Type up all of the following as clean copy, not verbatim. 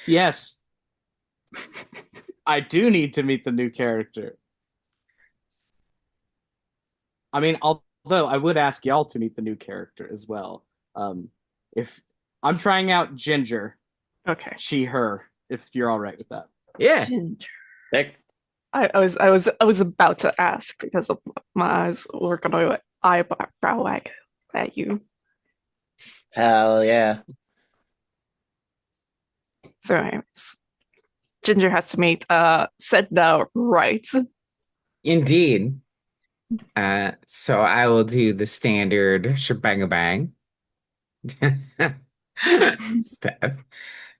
Yes, I do need to meet the new character. I mean, although I would ask y'all to meet the new character as well. If I'm trying out Ginger, Okay. she, her, if you're all right with that. Yeah. Ginger. Heck, I was about to ask because of my eyes were gonna eyebrow wag at you. hell yeah. So anyways, Ginger has to meet Sedna right. Indeed. So I will do the standard shebang bang. Stuff.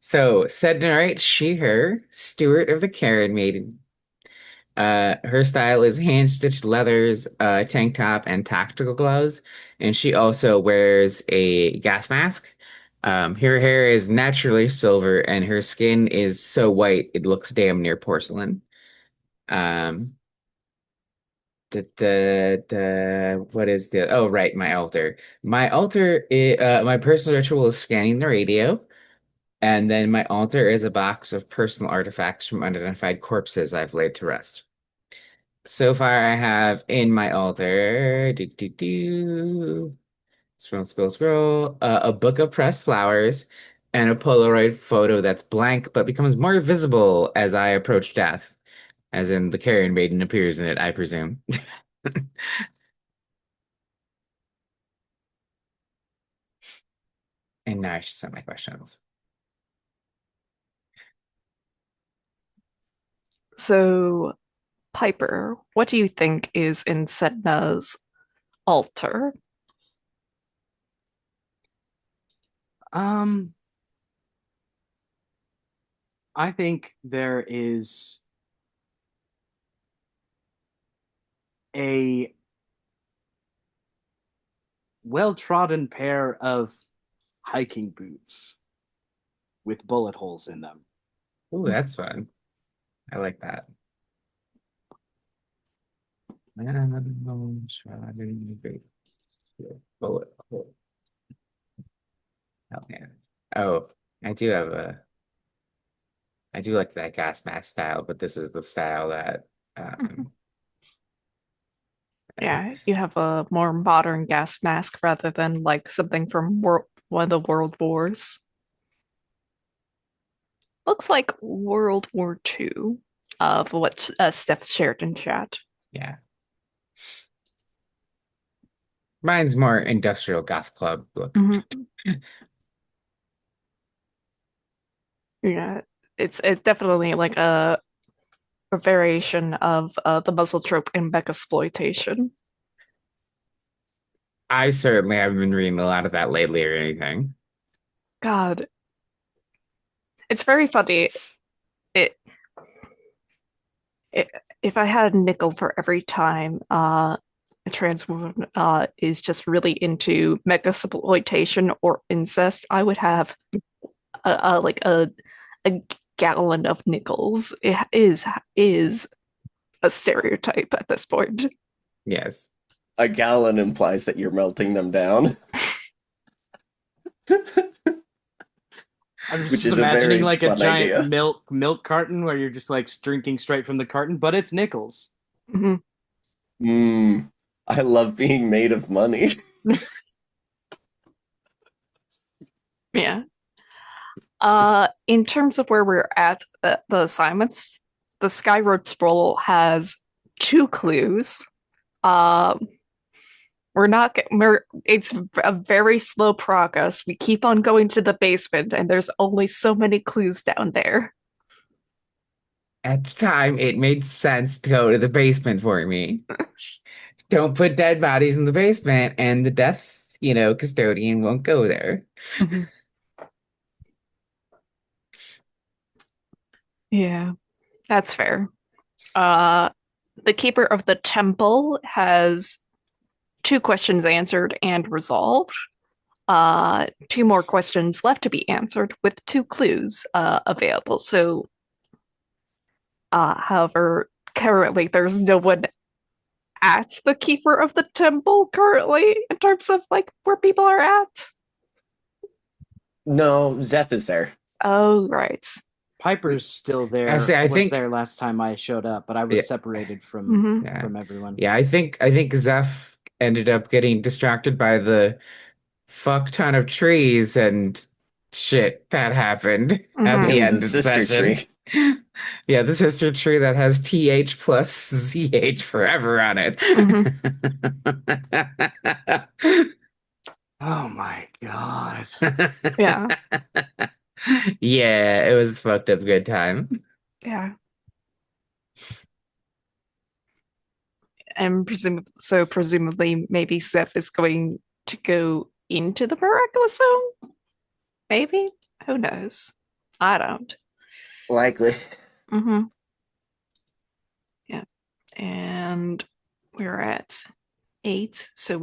So said right, she, her, steward of the Karen Maiden. Her style is hand-stitched leathers, tank top, and tactical gloves, and she also wears a gas mask. Her hair is naturally silver, and her skin is so white it looks damn near porcelain. Um, what is the oh right, my altar. My personal ritual is scanning the radio, and then my altar is a box of personal artifacts from unidentified corpses I've laid to rest. So far, I have in my altar, scroll, a book of pressed flowers and a Polaroid photo that's blank but becomes more visible as I approach death, as in the Carrion Maiden appears in it, I presume. And now I should send my questions. So Piper, what do you think is in Sedna's altar? Um, I think there is a well-trodden pair of hiking boots with bullet holes in them. Ooh, that's fun. I like that. Bullet hole. Oh, man. Oh, I do have a I do like that gas mask style, but this is the style that Mhm. um Yeah, you have a more modern gas mask rather than like something from one of the World Wars. Looks like World War II of what Steph shared in chat. yeah. Mine's more industrial goth club look. Mhm. Yeah, it's definitely like a variation of the muzzle trope in mechexploitation. I certainly haven't been reading a lot of that lately or anything. God, it's very funny. It, it if I had a nickel for every time a trans woman is just really into mechexploitation or incest, I would have like a gallon of nickels. It is a stereotype at this point. Yes. A gallon implies that you're melting them down, I'm which just is a imagining very like a fun giant idea. milk carton where you're just like drinking straight from the carton, but it's nickels. Mhm. Mmm, I love being made of money. Yeah. In terms of where we're at the assignments, the Skyroad scroll has two clues. Uh, we're not we're it's a very slow progress. We keep on going to the basement, and there's only so many clues down there. At the time, it made sense to go to the basement for me. Don't put dead bodies in the basement, and the custodian won't go there. Mhm. Yeah, that's fair. Uh, the Keeper of the Temple has two questions answered and resolved. Two more questions left to be answered with two clues available. So, however, currently there's no one at the Keeper of the Temple currently in terms of like where people are at. No, Zeph is there. Oh, right. Piper's still I there, say, I was think, there last time I showed up, but I yeah, was separated Hmm. yeah, from everyone. yeah. I think Zeph ended up getting distracted by the fuck ton of trees and shit that happened at Hmm. the And the end of the sister session. tree. Yeah, the sister tree that has TH plus ZH forever on it. Hmm. Oh my God. Yeah. Yeah, it was fucked up good time. Yeah. And presumably maybe Seth is going to go into the miraculous zone? Maybe? Who knows? I don't. Likely. Hmm. Yeah. And we're at 8, so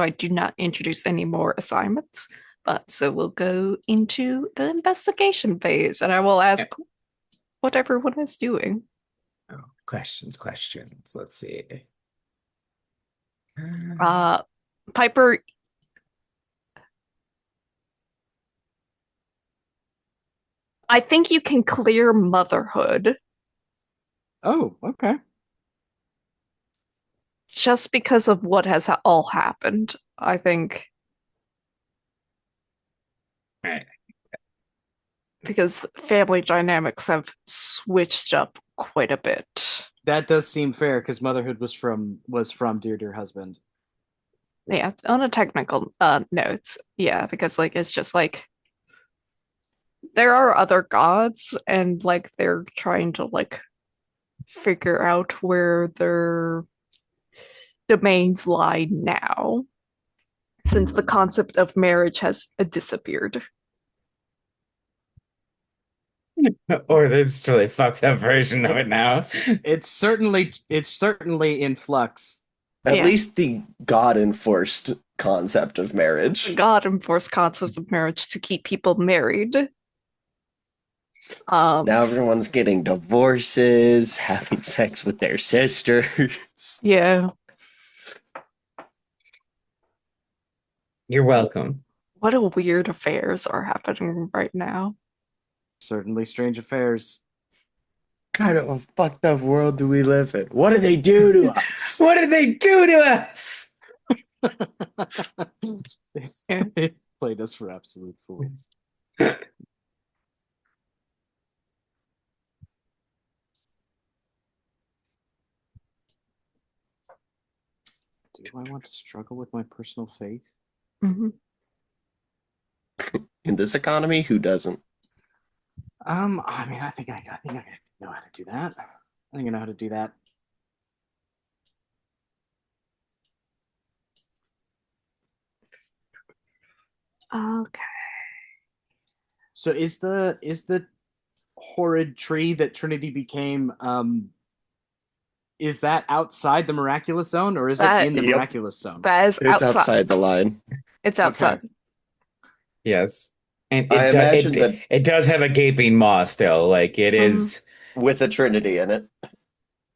I do not introduce any more assignments, but so we'll go into the investigation phase and I will ask what everyone is doing. Oh, questions. Let's see. Uh Piper, I think you can clear motherhood Oh, okay. just because of what has all happened. I think Right. because family dynamics have switched up quite a bit. That does seem fair because motherhood was from dear husband. Yeah, on a technical note, yeah, because like it's just like there are other gods and like they're trying to like figure out where their domains lie now since the concept of marriage has disappeared. Or this totally fucked up version of it now. It's certainly in flux. At Yeah, least the God enforced concept of marriage. God enforced concepts of marriage to keep people married. Now everyone's getting divorces, having sex with their sisters. Yeah, You're welcome. what a weird affairs are happening right now. Certainly strange affairs. Kind of a fucked up world do we live in? What do they do to us? What did they do to us? Yeah. They played us for absolute fools. Do I want to struggle with my personal faith? Mhm. In this economy, who doesn't? I mean, I think I know how to do that. I think I know how to do that. Okay. So is the horrid tree that Trinity became is that outside the miraculous zone or is it That in the Yep. miraculous zone? that is It's outside. outside the line. It's Okay. outside. Yes. And I imagine that it does have a gaping maw still. Like it Mhm. is, with a trinity in it.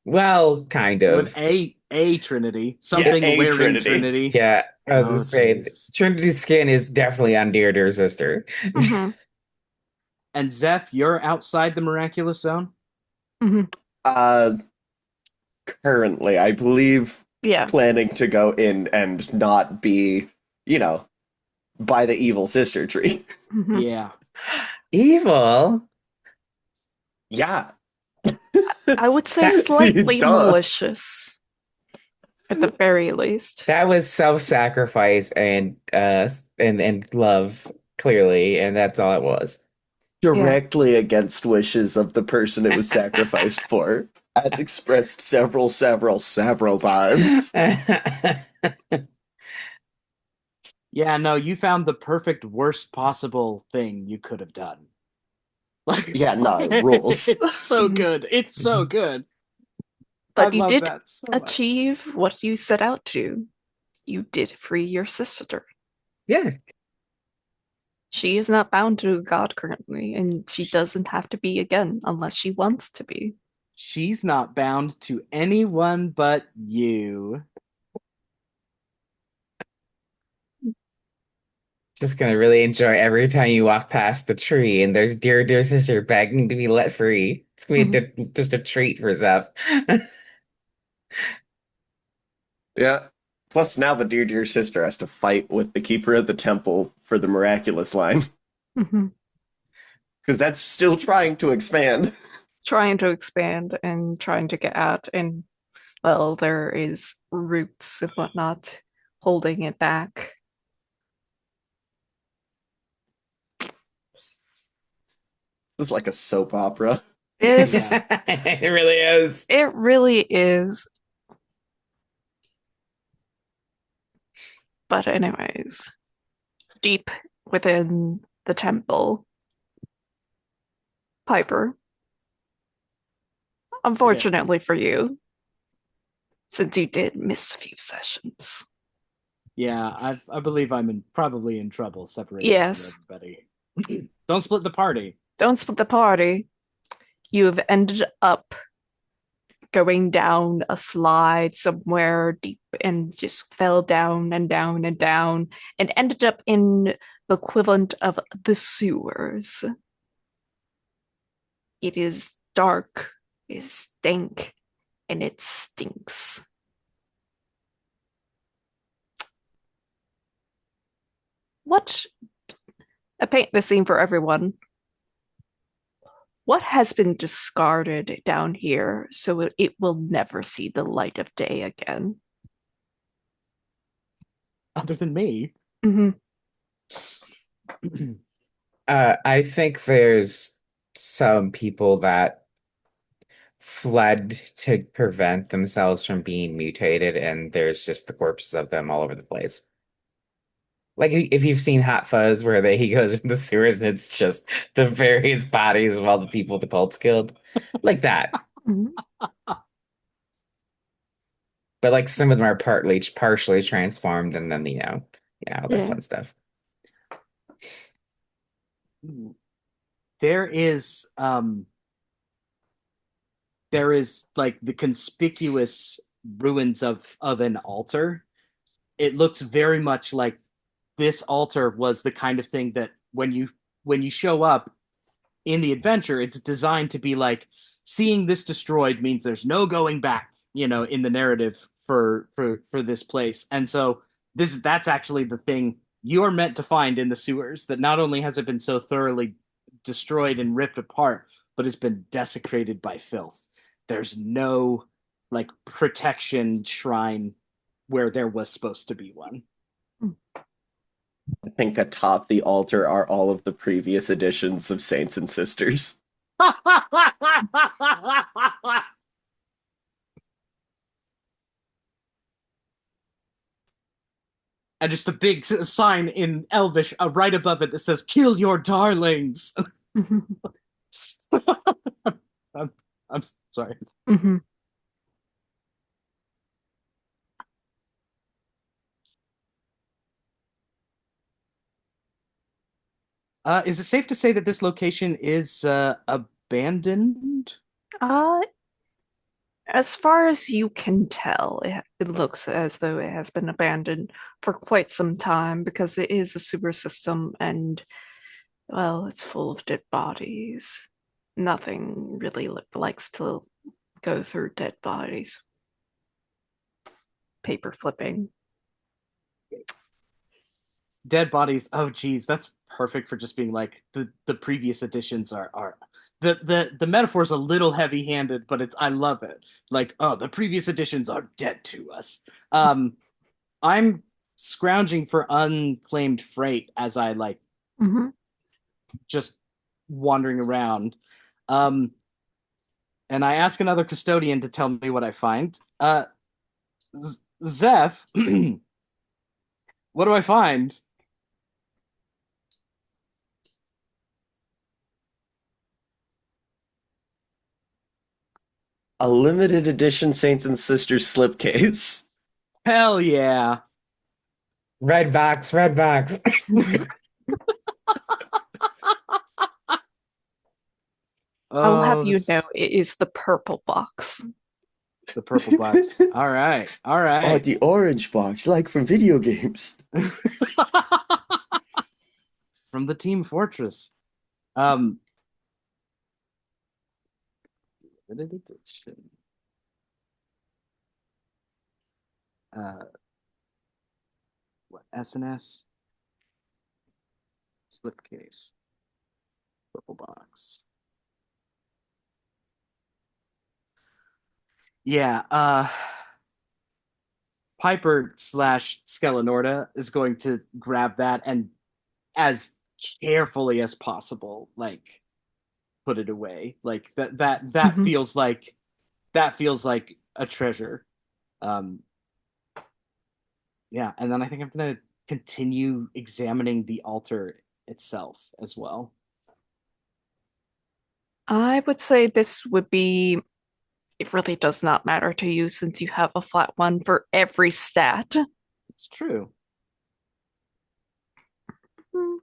well, kind With of. a Trinity, Yeah, something a wearing trinity. Trinity. Yeah, I was gonna Oh say Jesus. Trinity's skin is definitely on Deirdre's sister. Mhm. And Zeph, you're outside the miraculous zone? Mhm. Uh, Currently, I believe Yeah. planning to go in and not be, you know, by the evil sister tree. Mhm. Yeah. Evil? Yeah. I would say That slightly Duh. malicious at the very least. that was self-sacrifice and love, clearly, and that's all it was. Yeah. Directly against wishes of the person it was sacrificed for. As expressed several times. Yeah, no, you found the perfect worst possible thing you could have done. Like Yeah, no, it rules. it's so Mhm. good. It's so good. I But you love did that so much. achieve what you set out to. You did free your sister. Yeah. She is not bound to God currently, and she doesn't have to be again unless she wants to be. She's not bound to anyone but you. Just gonna really enjoy every time you walk past the tree and there's dear sister begging to be let free. It's gonna be Mhm. just a treat for Zeph. Yeah. Plus, now the dear sister has to fight with the keeper of the temple for the miraculous line Mhm. because that's still trying to expand. Trying to expand and trying to get out, and well, there is roots and whatnot holding it back. This is like a soap opera. Is It really is. it really is. But anyways, deep within the temple, Piper, Yes. unfortunately for you, since you did miss a few sessions. Yeah, I believe probably in trouble separated from Yes, everybody. Don't split the party. don't split the party. You've ended up going down a slide somewhere deep and just fell down and down and down and ended up in the equivalent of the sewers. It is dark, it stank, and it stinks. What? I paint the scene for everyone. What has been discarded down here so it will never see the light of day again? Other than me. Mm-hmm. I think there's some people that fled to prevent themselves from being mutated, and there's just the corpses of them all over the place. Like if you've seen Hot Fuzz, where he goes into the sewers and it's just the various bodies of all the people the cult's killed, like that. Mm-hmm. But like some of them are partially transformed, and then all that Yeah. fun stuff. There is like the conspicuous ruins of an altar. It looks very much like this altar was the kind of thing that when you show up in the adventure, it's designed to be like seeing this destroyed means there's no going back, in the narrative for this place. And so that's actually the thing you are meant to find in the sewers, that not only has it been so thoroughly destroyed and ripped apart, but has been desecrated by filth. There's no like protection shrine where there was supposed to be one. I think atop the altar are all of the previous editions of Saints and Sisters. And just a big sign in Elvish right above it that says "Kill your darlings." Mm-hmm. I'm, I'm sorry. Mm-hmm. Is it safe to say that this location is abandoned? Uh, as far as you can tell, it looks as though it has been abandoned for quite some time because it is a sewer system and, well, it's full of dead bodies. Nothing really likes to go through dead bodies. Paper flipping. Dead bodies. Oh, geez, that's perfect for just being like the previous editions are the metaphor is a little heavy-handed, but I love it. Like, oh, the previous editions are dead to us. I'm scrounging for unclaimed freight as I like Mm-hmm. just wandering around. Um, and I ask another custodian to tell me what I find. Zeph, what do I find? A limited edition Saints and Sisters slipcase. Hell yeah. Red box, red box. I will have Oh, you know this it is the purple box. the purple box. All right. All Oh, right. the orange box, like from video games. from the Team Fortress. Um, limited edition. Uh, what SNS? Slipcase. Purple box. Yeah, Piper slash Skelenorda is going to grab that and as carefully as possible, like put it away. Like that Mhm. feels like a treasure. Um, yeah, and then I think I'm gonna continue examining the altar itself as well. I would say this would be, it really does not matter to you since you have a flat one for every stat. It's true. Hmm.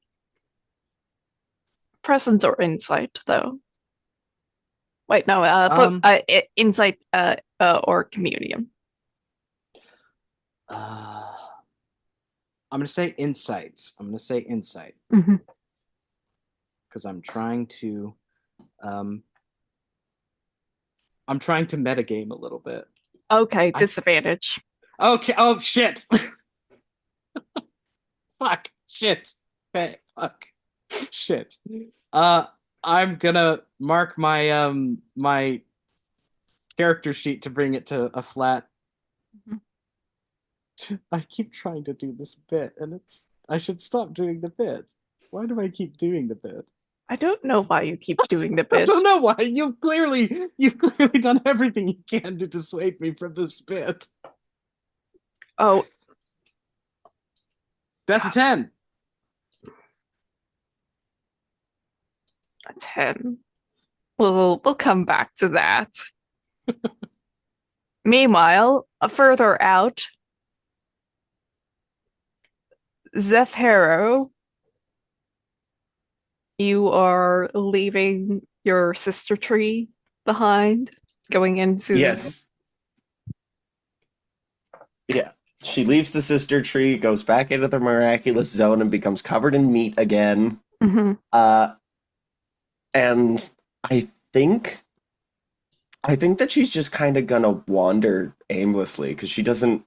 Presence or insight, though. Wait, no, Um, insight, or communion. uh, I'm gonna say insight. I'm gonna say insight Mhm. because um, I'm trying to metagame a little bit. Okay, I disadvantage. Okay. Oh shit. Fuck. Shit. Okay. Fuck. Shit. Uh, I'm gonna mark my character sheet to bring it to a flat. Mhm. I keep trying to do this bit, and I should stop doing the bit. Why do I keep doing the bit? I don't know why you keep doing the I bit. don't know why. You've clearly done everything you can to dissuade me from this bit. Oh, That's a 10. a 10. We'll come back to that. Meanwhile, further out, Zephyro, you are leaving your sister tree behind, going into. Yes. Yeah. She leaves the sister tree, goes back into the miraculous zone, and becomes covered in meat again. Mhm. Uh, and I think I think that she's just kind of gonna wander aimlessly because she doesn't.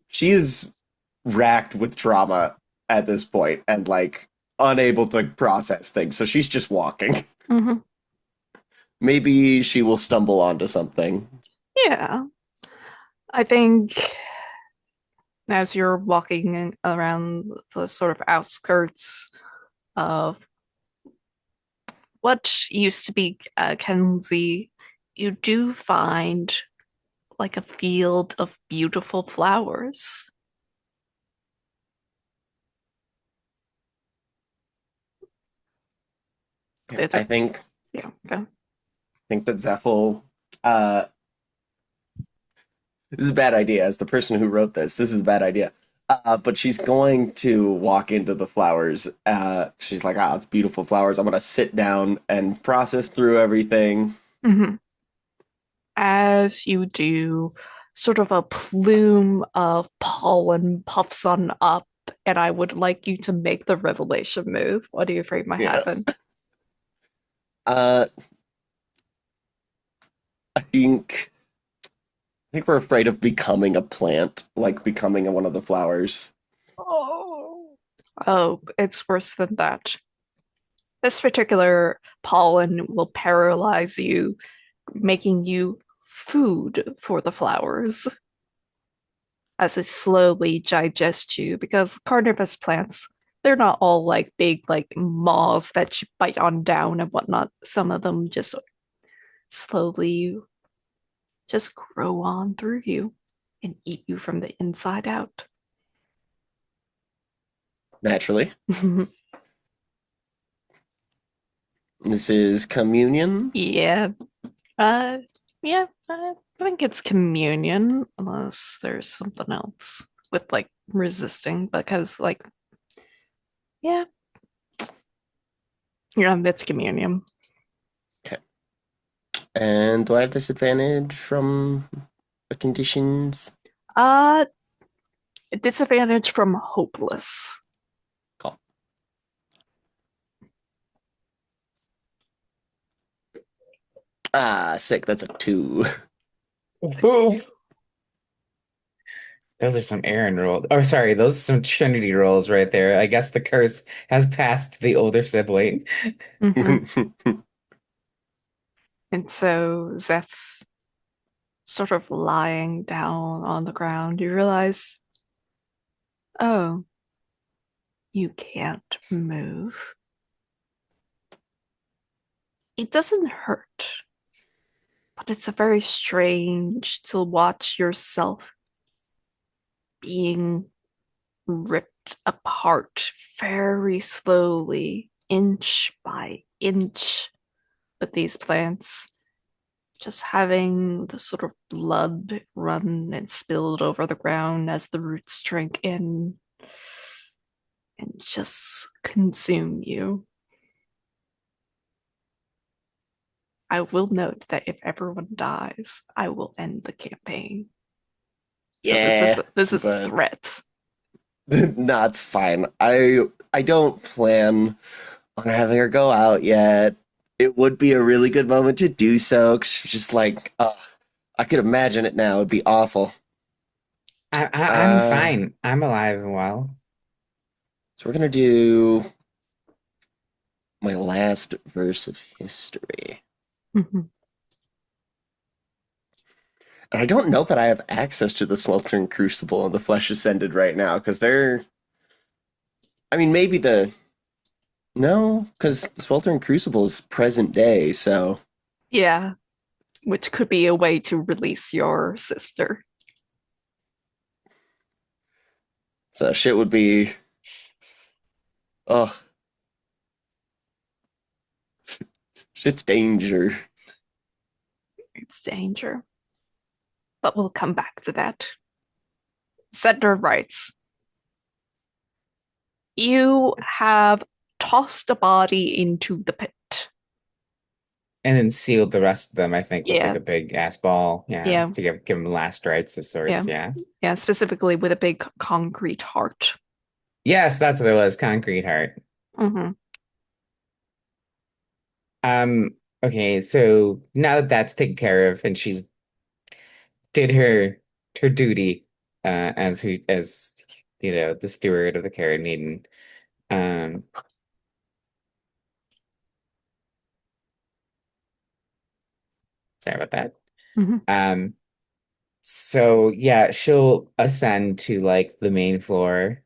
She is racked with trauma at this point and like unable to process things, so she's just walking. Mhm. Maybe she will stumble onto something. Yeah, I think as you're walking around the sort of outskirts of what used to be Kenzie, you do find like a field of beautiful flowers. Yeah, It's I a, think yeah, okay. think that Zephyl. Uh, this is a bad idea. As the person who wrote this, this is a bad idea. But she's going to walk into the flowers. She's like, "Ah, it's beautiful flowers. I'm gonna sit down and process through everything." Mhm. As you do, sort of a plume of pollen puffs on up, and I would like you to make the revelation move. What are you afraid might Yeah. happen? Uh, I think we're afraid of becoming a plant, like becoming one of the flowers. Oh. Oh, it's worse than that. This particular pollen will paralyze you, making you food for the flowers as it slowly digests you. Because carnivorous plants, they're not all like big, like moths that you bite on down and whatnot. Some of them just slowly just grow on through you and eat you from the inside out. Naturally, this is communion. Yeah. Uh, yeah, I think it's communion, unless there's something else with like resisting, because like, yeah, yeah, it's communion. Okay. And do I have disadvantage from the conditions? Uh, Disadvantage from hopeless. Cool. Ah, sick. That's a 2. Oof. Those are some Aaron rolls. Oh, sorry, those are some Trinity rolls right there. I guess the curse has passed the older sibling. Hmm. And so Zeph, sort of lying down on the ground, you realize, oh, you can't move. It doesn't hurt, but it's a very strange to watch yourself being ripped apart very slowly, inch by inch, with these plants. Just having the sort of blood run and spilled over the ground as the roots drink in and just consume you. I will note that if everyone dies, I will end the campaign. So this is Yeah, this is a but threat. that's fine. I don't plan on having her go out yet. It would be a really good moment to do so, 'cause she's just like, I could imagine it now. It'd be awful. I'm Uh, fine. I'm alive and well. so we're gonna do my last verse of history. Mhm. And I don't know that I have access to the Sweltering Crucible and the Flesh Ascended right now, because they're. I mean, maybe the. No, because the Sweltering Crucible is present day, so. Yeah, which could be a way to release your sister. So shit would be. Oh, shit's danger. It's danger. But we'll come back to that. Sender writes, you have tossed a body into the pit. And then sealed the rest of them, I think, with like Yeah, a big ass ball. Yeah. yeah, To give them last rites of yeah, sorts. Yeah. yeah, specifically with a big concrete heart. Yes, that's what it was. Concrete heart. Hmm. Um, okay, so now that that's taken care of and she's did her duty as the steward of the Carrot Maiden. Um, sorry about that. Hmm. Um, so yeah, she'll ascend to like the main floor.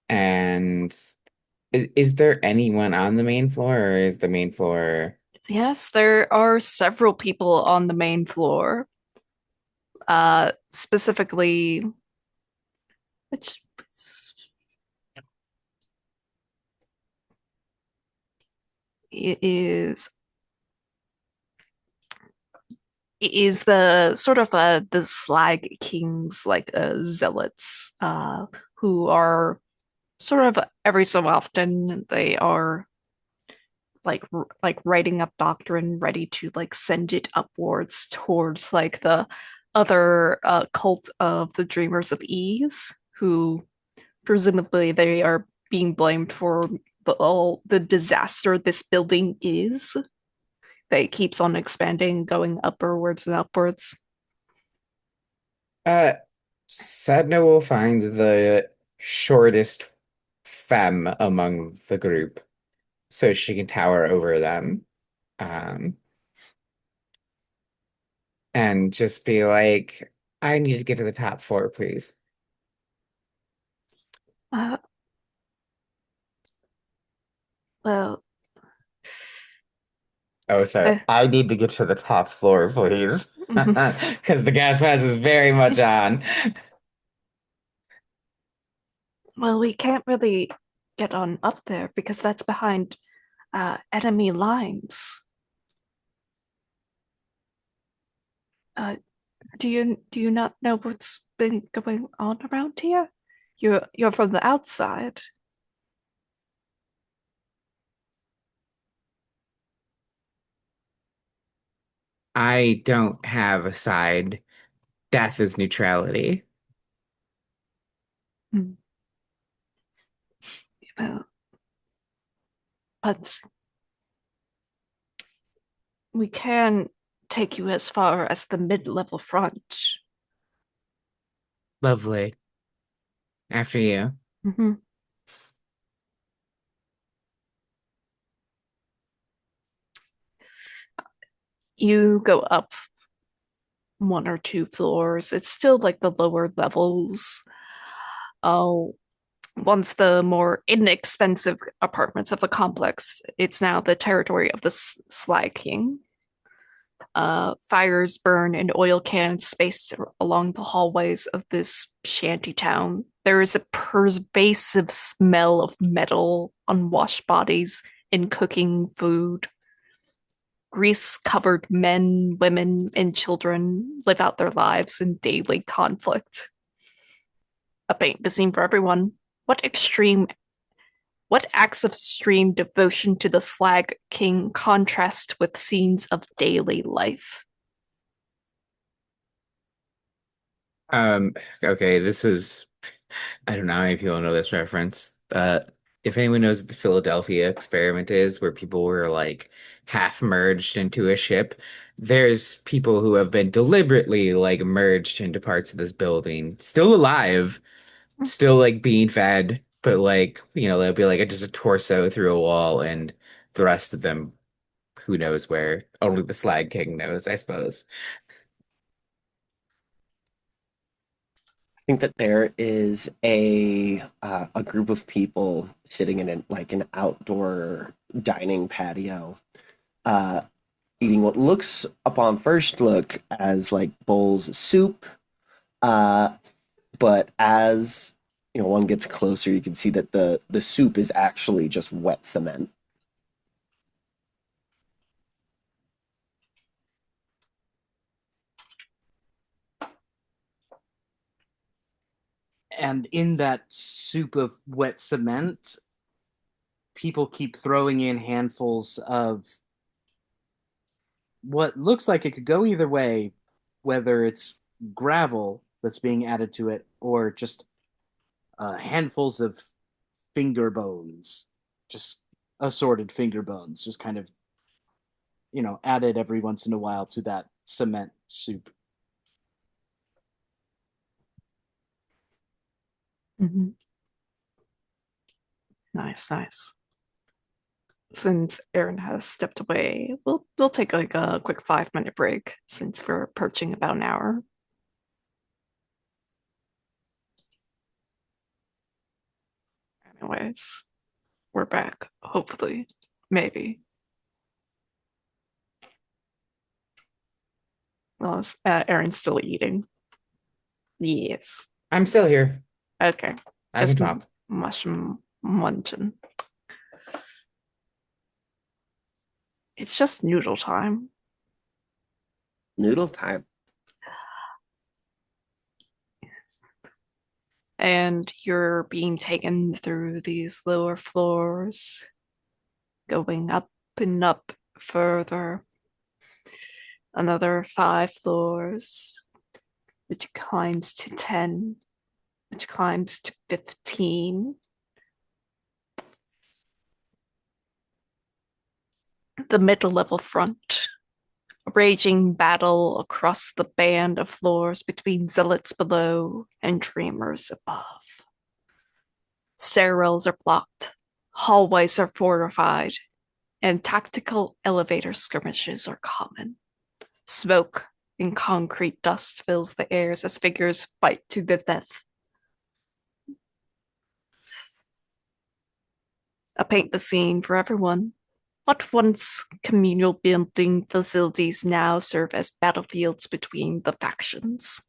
And is there anyone on the main floor, or is the main floor? Yes, there are several people on the main floor. Specifically, which is is the sort of the slag kings, like zealots, who are sort of every so often they are like writing up doctrine, ready to like send it upwards towards like the other cult of the Dreamers of Ease, who presumably they are being blamed for all the disaster this building is. That keeps on expanding, going upwards and upwards. Uh, Sedna will find the shortest femme among the group, so she can tower over them. Um, and just be like, I need to get to the top floor, please. Uh, well, Oh, sorry. uh, I need to get to the top floor, please. Because the gas mask is very much on. well, we can't really get on up there because that's behind enemy lines. Uh, do you not know what's been going on around here? You're from the outside. I don't have a side. Death is neutrality. Hmm. Well, but We can take you as far as the mid-level front. Lovely. After you. Mhm. You go up one or two floors. It's still like the lower levels. Oh, once the more inexpensive apartments of the complex, it's now the territory of the Slag King. Fires burn in oil cans spaced along the hallways of this shanty town. There is a pervasive smell of metal, unwashed bodies, and cooking food. Grease-covered men, women, and children live out their lives in daily conflict. A paint the scene for everyone. What extreme, what acts of extreme devotion to the Slag King contrast with scenes of daily life? Um, okay, this is I don't know how many people know this reference. If anyone knows what the Philadelphia experiment is, where people were like half merged into a ship, there's people who have been deliberately like merged into parts of this building, still alive, still like being fed, but like, they'll be like just a torso through a wall, and the rest of them, who knows where? Only the Slag King knows, I suppose. I think that there is a group of people sitting in an outdoor dining patio, uh, eating what looks upon first look as like bowls of soup. Uh, but as one gets closer, you can see that the soup is actually just wet cement. And in that soup of wet cement, people keep throwing in handfuls of what looks like it could go either way, whether it's gravel that's being added to it or just handfuls of finger bones, just assorted finger bones, just kind of, added every once in a while to that cement soup. Mhm. Nice, nice. Since Aaron has stepped away, we'll take like a quick 5 minute break since we're approaching about an hour. Anyways, we're back. Hopefully. Maybe. Well, Aaron's still eating. Yes. I'm still here. Okay. I can Just talk. mushroom munching. It's just noodle time. Noodle time. And you're being taken through these lower floors, going up and up further. Another 5 floors, which climbs to 10, which climbs to 15. The middle level front, a raging battle across the band of floors between zealots below and dreamers above. Stairwells are blocked, hallways are fortified, and tactical elevator skirmishes are common. Smoke and concrete dust fills the airs as figures fight to the death. I paint the scene for everyone. What once communal building facilities now serve as battlefields between the factions.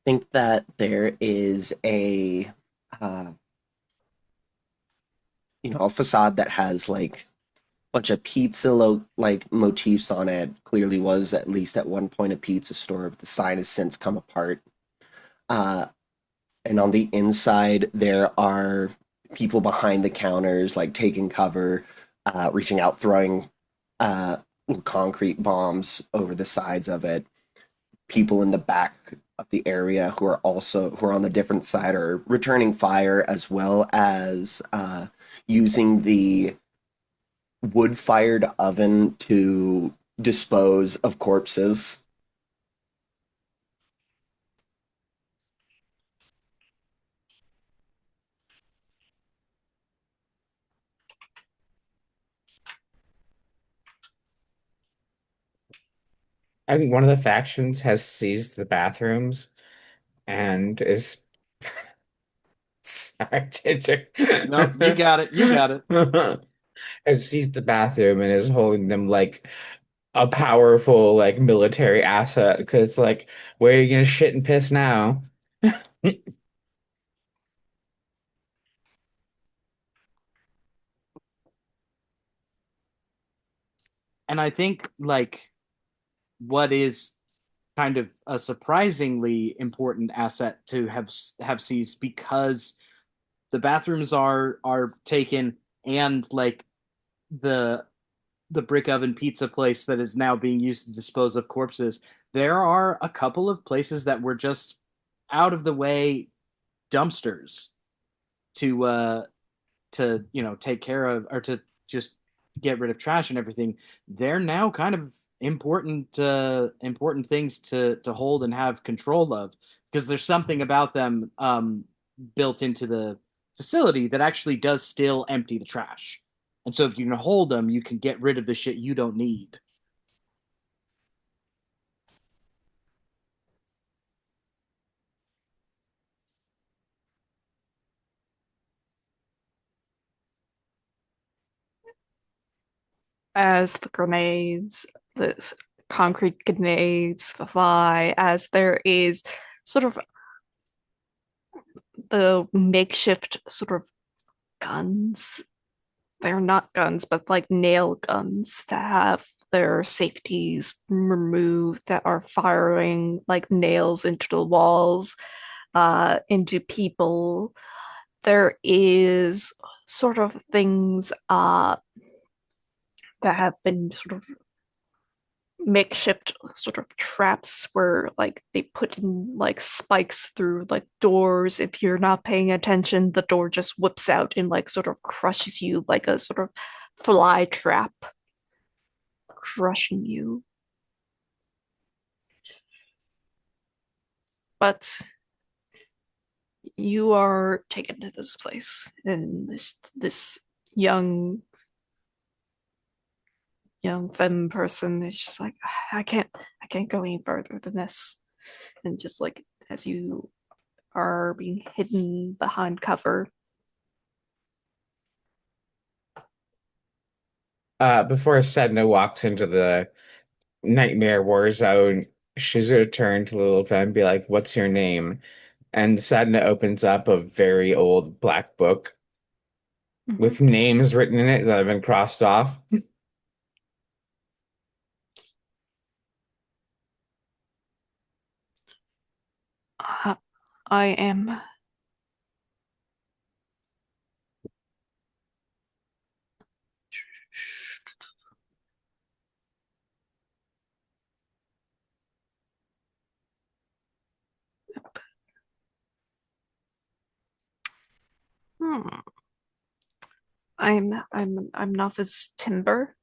think that there is uh, a facade that has like bunch of like motifs on it. Clearly was at least at one point a pizza store, but the sign has since come apart. Uh, and on the inside, there are people behind the counters, like taking cover, reaching out, throwing uh, little concrete bombs over the sides of it. People in the back of the area who are on the different side are returning fire as well as using the wood-fired oven to dispose of corpses. I think one of the factions has seized the bathrooms and is sorry, Ginger. Nope, you got it. You got it. Has seized the bathroom and is holding them like a powerful like military asset because like where are you gonna shit and piss now? And I think like what is kind of a surprisingly important asset to have seized because the bathrooms are taken and like the the brick oven pizza place that is now being used to dispose of corpses. There are a couple of places that were just out of the way dumpsters to take care of or to just get rid of trash and everything. They're now kind of important things to hold and have control of because there's something about them built into the facility that actually does still empty the trash. And so if you can hold them, you can get rid of the shit you don't need. As the concrete grenades fly, as there is sort of the makeshift sort of guns. They're not guns, but like nail guns that have their safeties removed that are firing like nails into the walls, into people. There is sort of things that have been sort of makeshift sort of traps where like they put in like spikes through like doors. If you're not paying attention, the door just whips out and like sort of crushes you like a sort of fly trap, crushing you. But you are taken to this place, and this young femme person is just like, I can't go any further than this. And just like as you are being hidden behind cover. Before Sedna walks into the nightmare war zone, she's gonna turn to Little Femme and be like, "What's your name?" And Sedna opens up a very old black book Mhm. with names written in it that have been crossed off. Uh, I am. Hmm. I'm novice timber.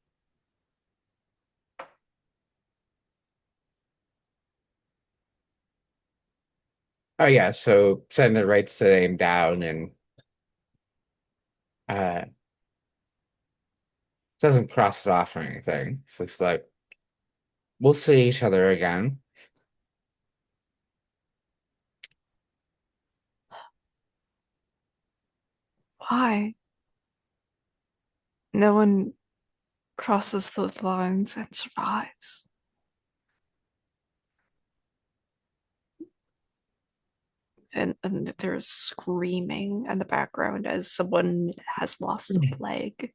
Oh yeah, so Sedna writes the name down and uh doesn't cross it off or anything. So it's like we'll see each other again. Why? No one crosses those lines and survives. and there's screaming in the background as someone has lost a leg.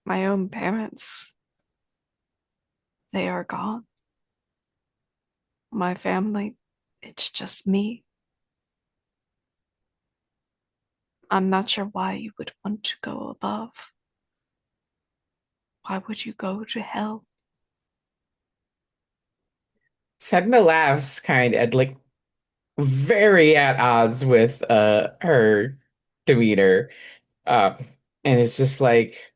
My own parents, they are gone. My family, it's just me. I'm not sure why you would want to go above. Why would you go to hell? Sedna laughs kind of like very at odds with her demeanor. Uh, and it's just like,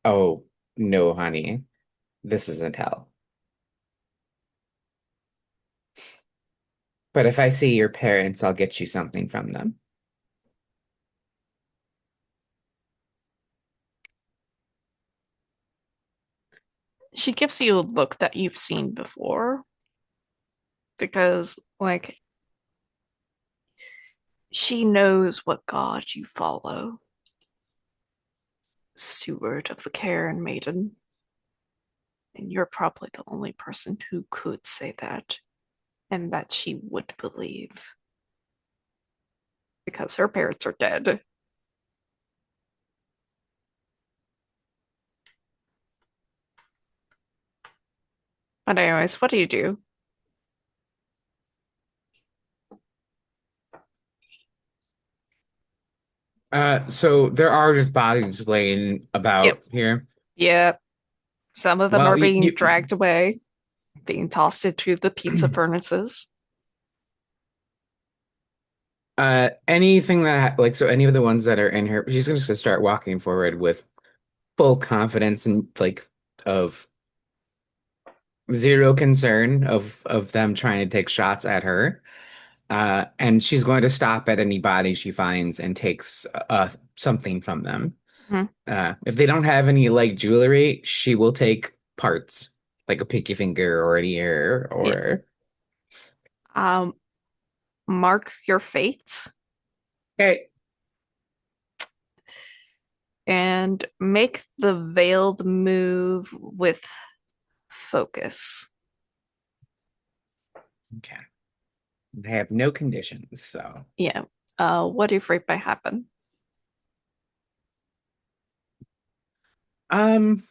oh no, honey, this isn't hell. But if I see your parents, I'll get you something from them. She gives you a look that you've seen before because, like, she knows what god you follow. Steward of the Cairn Maiden. And you're probably the only person who could say that and that she would believe because her parents are dead. But anyways, what do you do? So there are just bodies laying Yep. about here. Yep. Some of them are Well, being dragged away, being tossed into the pizza furnaces. anything that like so any of the ones that are in here, she's gonna just start walking forward with full confidence and like of zero concern of them trying to take shots at her. And she's going to stop at any body she finds and takes something from them. Mhm. If they don't have any like jewelry, she will take parts, like a pinky finger or an ear Yeah. or Um, mark your fate okay. and make the veiled move with focus. Okay. I have no conditions, so Yeah. What if rape might happen? um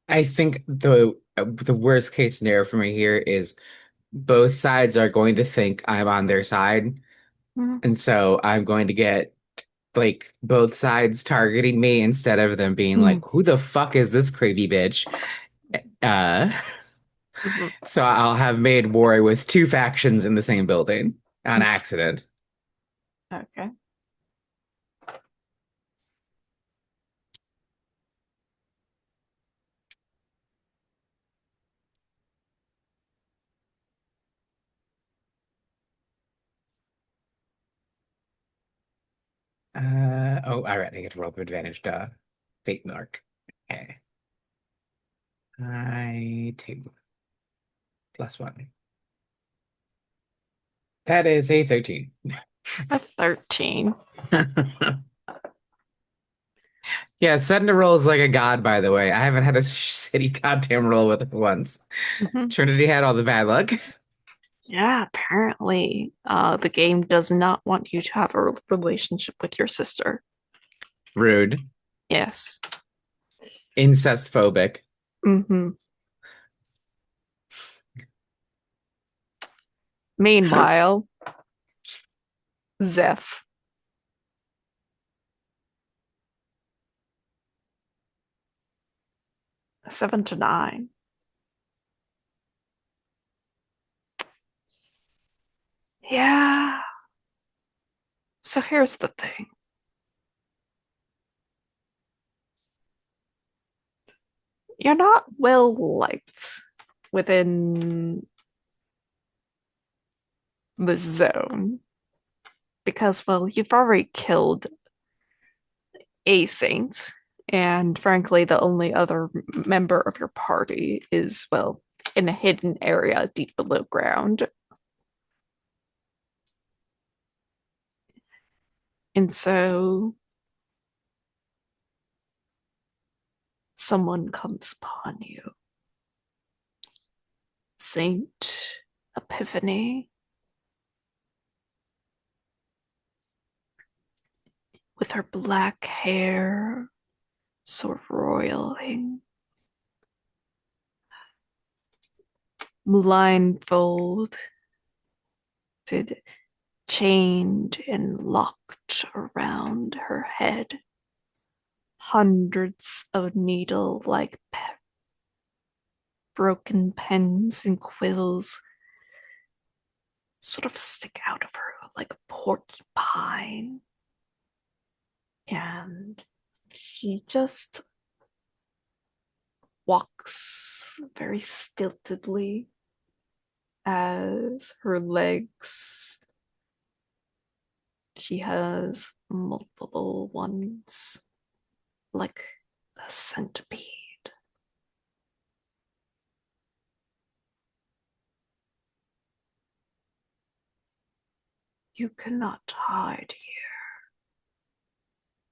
I think the worst case scenario for me here is both sides are going to think I'm on their side. Mhm. And so I'm going to get like both sides targeting me instead of them being like, Mhm. who the fuck is this crazy bitch? Uh, Mhm. so I'll have made war with two factions in the same building on accident. Okay. Oh, all right, I get to roll with advantage, duh. Fate mark. Okay. I two plus one. That is a 13. A 13. Yeah, setting a roll is like a god, by the way. I haven't had a shitty goddamn roll with it once. Mhm. Trinity had all the bad luck. Yeah, apparently, the game does not want you to have a relationship with your sister. Rude. Yes. Incest phobic. Hmm. Meanwhile, Zeph, 7 to 9. Yeah. So here's the thing. You're not well liked within the zone because, well, you've already killed a saint, and frankly, the only other member of your party is, well, in a hidden area deep below ground. And so someone comes upon you Saint Epiphany with her black hair sort of roiling, blindfolded, chained and locked around her head. Hundreds of needle like broken pens and quills sort of stick out of her like a porcupine. And she just walks very stiltedly as her legs, she has multiple ones, like a centipede. You cannot hide here,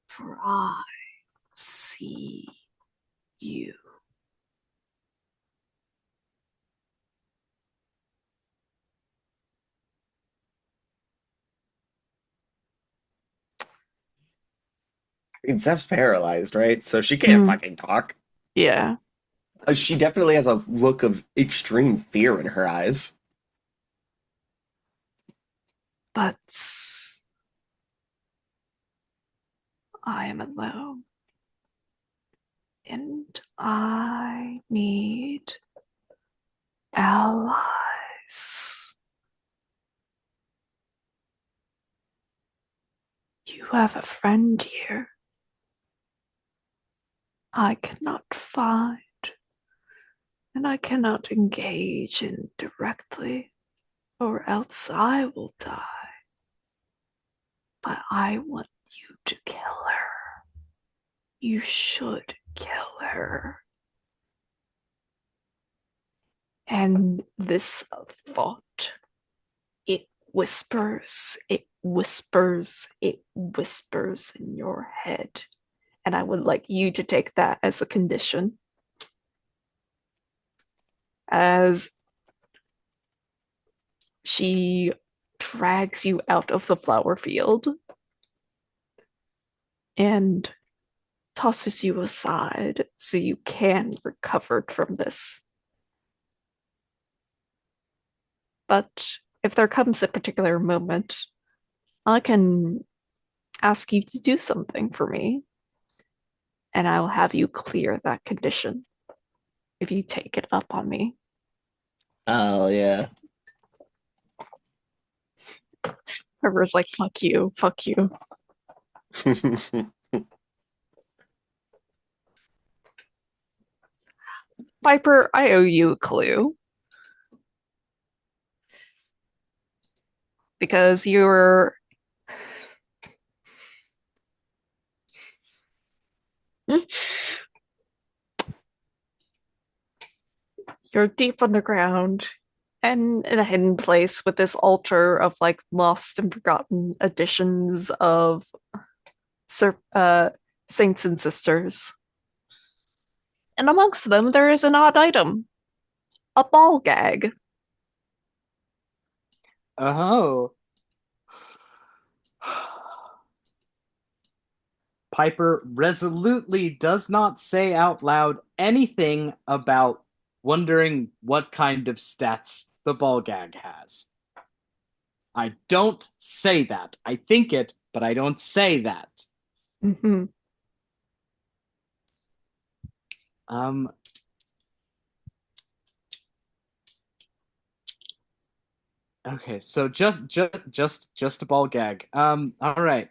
for I see you. I mean, Zeph's paralyzed, right? So she can't fucking talk. Yeah. She definitely has a look of extreme fear in her eyes. But I am alone. And I need allies. You have a friend here I cannot find, and I cannot engage in directly, or else I will die. But I want you to kill her. You should kill her. And this thought, it whispers, it whispers, it whispers in your head. And I would like you to take that as a condition. As she drags you out of the flower field and tosses you aside so you can recover from this. But if there comes a particular moment, I can ask you to do something for me, and I'll have you clear that condition if you take it up on me. Oh, yeah. River's like, fuck you, fuck you. Piper, I owe you a clue. Because you're deep underground and in a hidden place with this altar of like lost and forgotten editions of saints and sisters. And amongst them, there is an odd item, a ball gag. Oh. Piper resolutely does not say out loud anything about wondering what kind of stats the ball gag has. I don't say that. I think it, but I don't say that. Mm-hmm. Um. Okay, so just a ball gag. All right.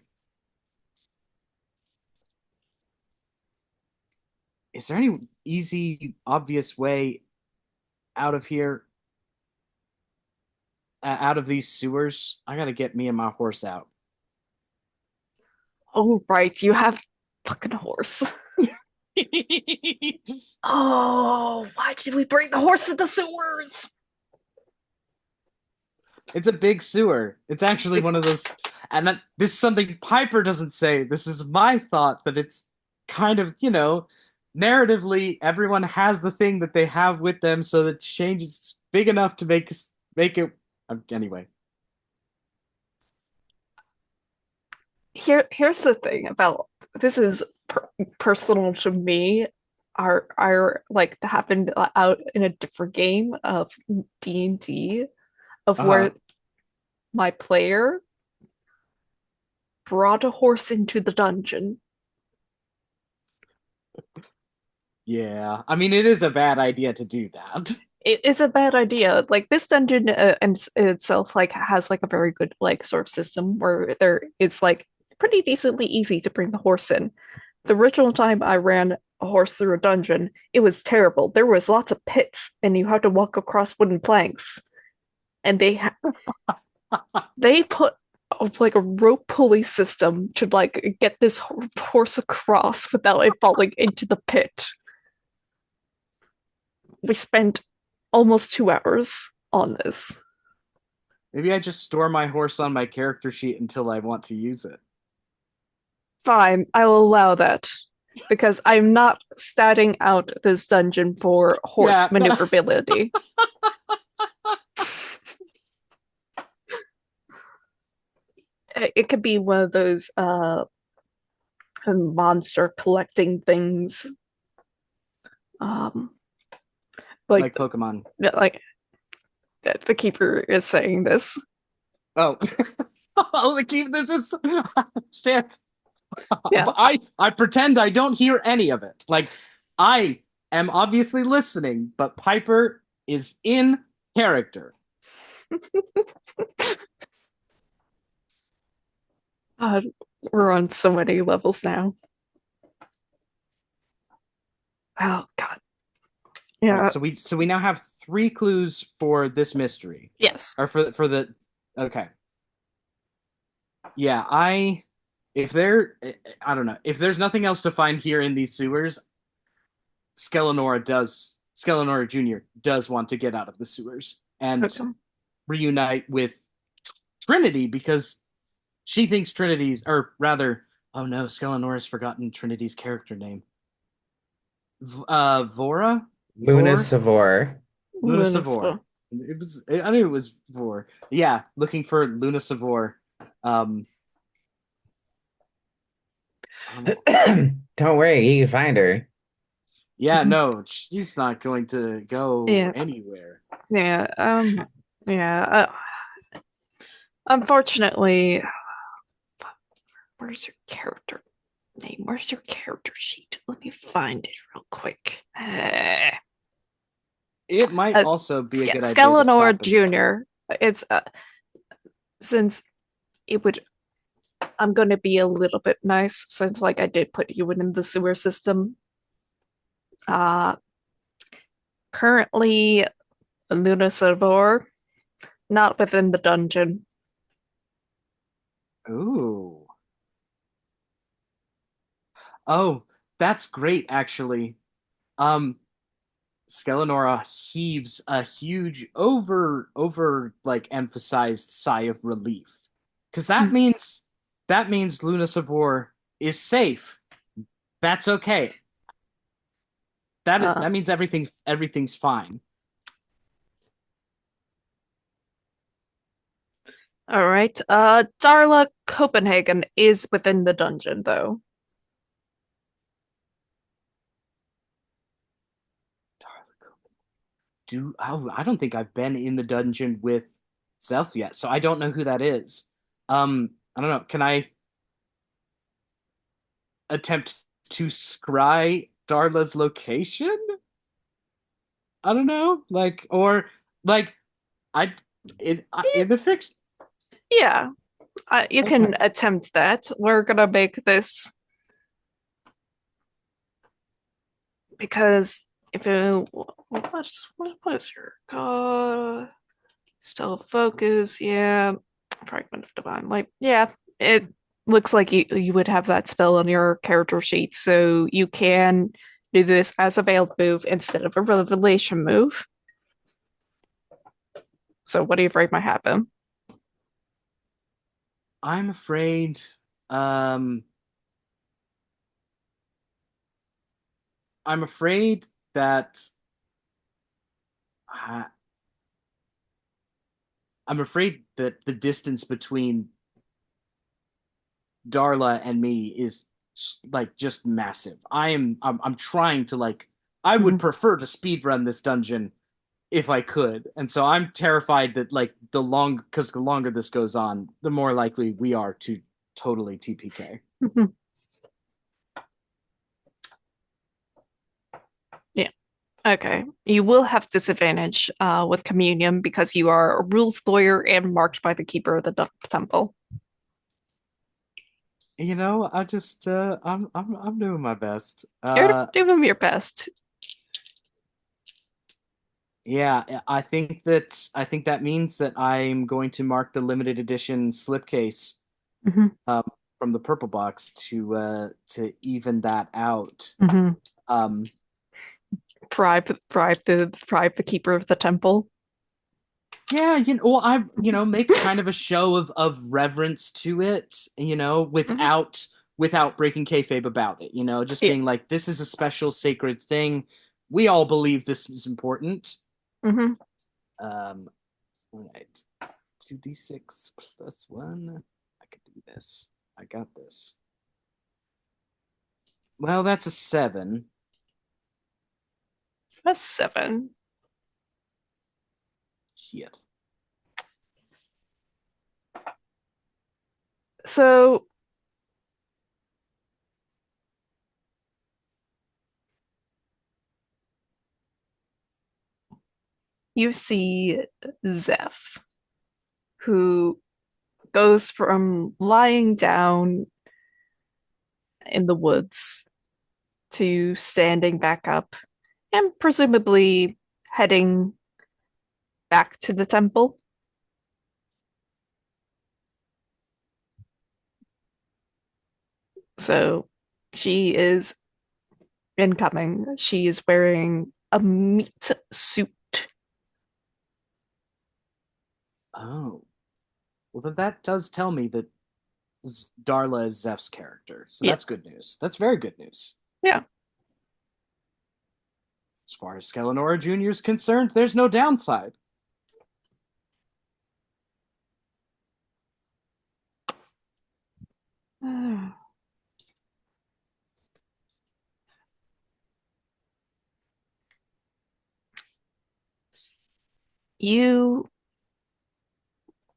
Is there any easy, obvious way out of here? Out of these sewers? I gotta get me and my horse out. Oh, right, you have fucking horse. Oh, why did we bring the horse to the sewers? It's a big sewer. It's actually one of those, and this is something Piper doesn't say. This is my thought that it's kind of, narratively, everyone has the thing that they have with them, so that changes big enough to make it anyway. Here's the thing about this is personal to me. Our like happened out in a different game of D&D of Uh-huh. where my player brought a horse into the dungeon. Yeah. I mean, it is a bad idea to do that. It's a bad idea. Like this dungeon itself like has like a very good like sort of system where there it's like pretty decently easy to bring the horse in. The original time I ran a horse through a dungeon, it was terrible. There was lots of pits and you had to walk across wooden planks. And they put like a rope pulley system to like get this horse across without it falling into the pit. We spent almost 2 hours on this. Maybe I just store my horse on my character sheet until I want to use it. Fine, I will allow that because I'm not statting out this dungeon for horse Yeah. maneuverability. It could be one of those monster collecting things. Um, like Like Pokemon. like the keeper is saying this. Oh. Oh, the keep this is shit. Yeah. I pretend I don't hear any of it. Like I am obviously listening, but Piper is in character. God, we're on so many levels now. Oh God. All right, Yeah. so we now have three clues for this mystery. Yes. Or for the okay. Yeah, I don't know. If there's nothing else to find here in these sewers, Skelenora Jr. does want to get out of the sewers and Okay. reunite with Trinity because she thinks Trinity's, or rather, oh no, Skelenora's forgotten Trinity's character name. Vora? Luna Vor? Savor. Luna Luna's- Savor. I knew it was Vor. Yeah, looking for Luna Savor. Um, I don't know. Don't worry, you can find her. Yeah, no, she's not going to go Yeah. anywhere. Yeah. Yeah. Unfortunately, where's your character name? Where's your character sheet? Let me find it real quick. It might also be a good idea to Skelenor stop and Jr. It's since it would I'm going to be a little bit nice since like I did put you in the sewer system. Uh Currently Luna Savor, not within the dungeon. ooh. Oh, that's great actually. Um Skelenora heaves a huge over like emphasized sigh of relief. Cuz that means Luna Savor is safe. That's okay. Uh, That means everything's fine. all right. Darla Copenhagen is within the dungeon though. I don't think I've been in the dungeon with Self yet, so I don't know who that is. I don't know. Can I attempt to scry Darla's location? I don't know, like or like I in the fiction. Yeah, you Okay, can attempt that. We're gonna make this because if it, what is your spell focus? Yeah, fragment of divine light. Yeah, it looks like you would have that spell on your character sheet, so you can do this as a veiled move instead of a revelation move. So what are you afraid might happen? I'm afraid. Um, I'm afraid that I'm afraid that the distance between Darla and me is like just massive. I'm trying to like I would Mhm. prefer to speed run this dungeon if I could. And so I'm terrified that like because the longer this goes on, the more likely we are to totally TPK. Mhm. Yeah. Okay. You will have disadvantage with communion because you are a rules lawyer and marked by the keeper of the temple. I just I'm doing my best. You're doing your best. Yeah, I think that means that I'm going to mark the limited edition slipcase Hmm. um from the purple box to even that out. Hmm. Um Bribe the keeper of the temple. yeah, well I make kind of a show of reverence to it, Mhm. without breaking kayfabe about it, just Yeah. being like this is a special sacred thing. We all believe this is important. Hmm. Um all right. 2d6 plus 1. I could do this. I got this. Well, that's a 7. That's seven. Shit. So you see Zeph, who goes from lying down in the woods to standing back up and presumably heading back to the temple. So she is incoming. She is wearing a meat suit. Oh. Well, then that does tell me that Darla is Zeph's character. So Yeah, that's good news. That's very good news. yeah. As far as Skelenora Jr. is concerned, there's no downside. You,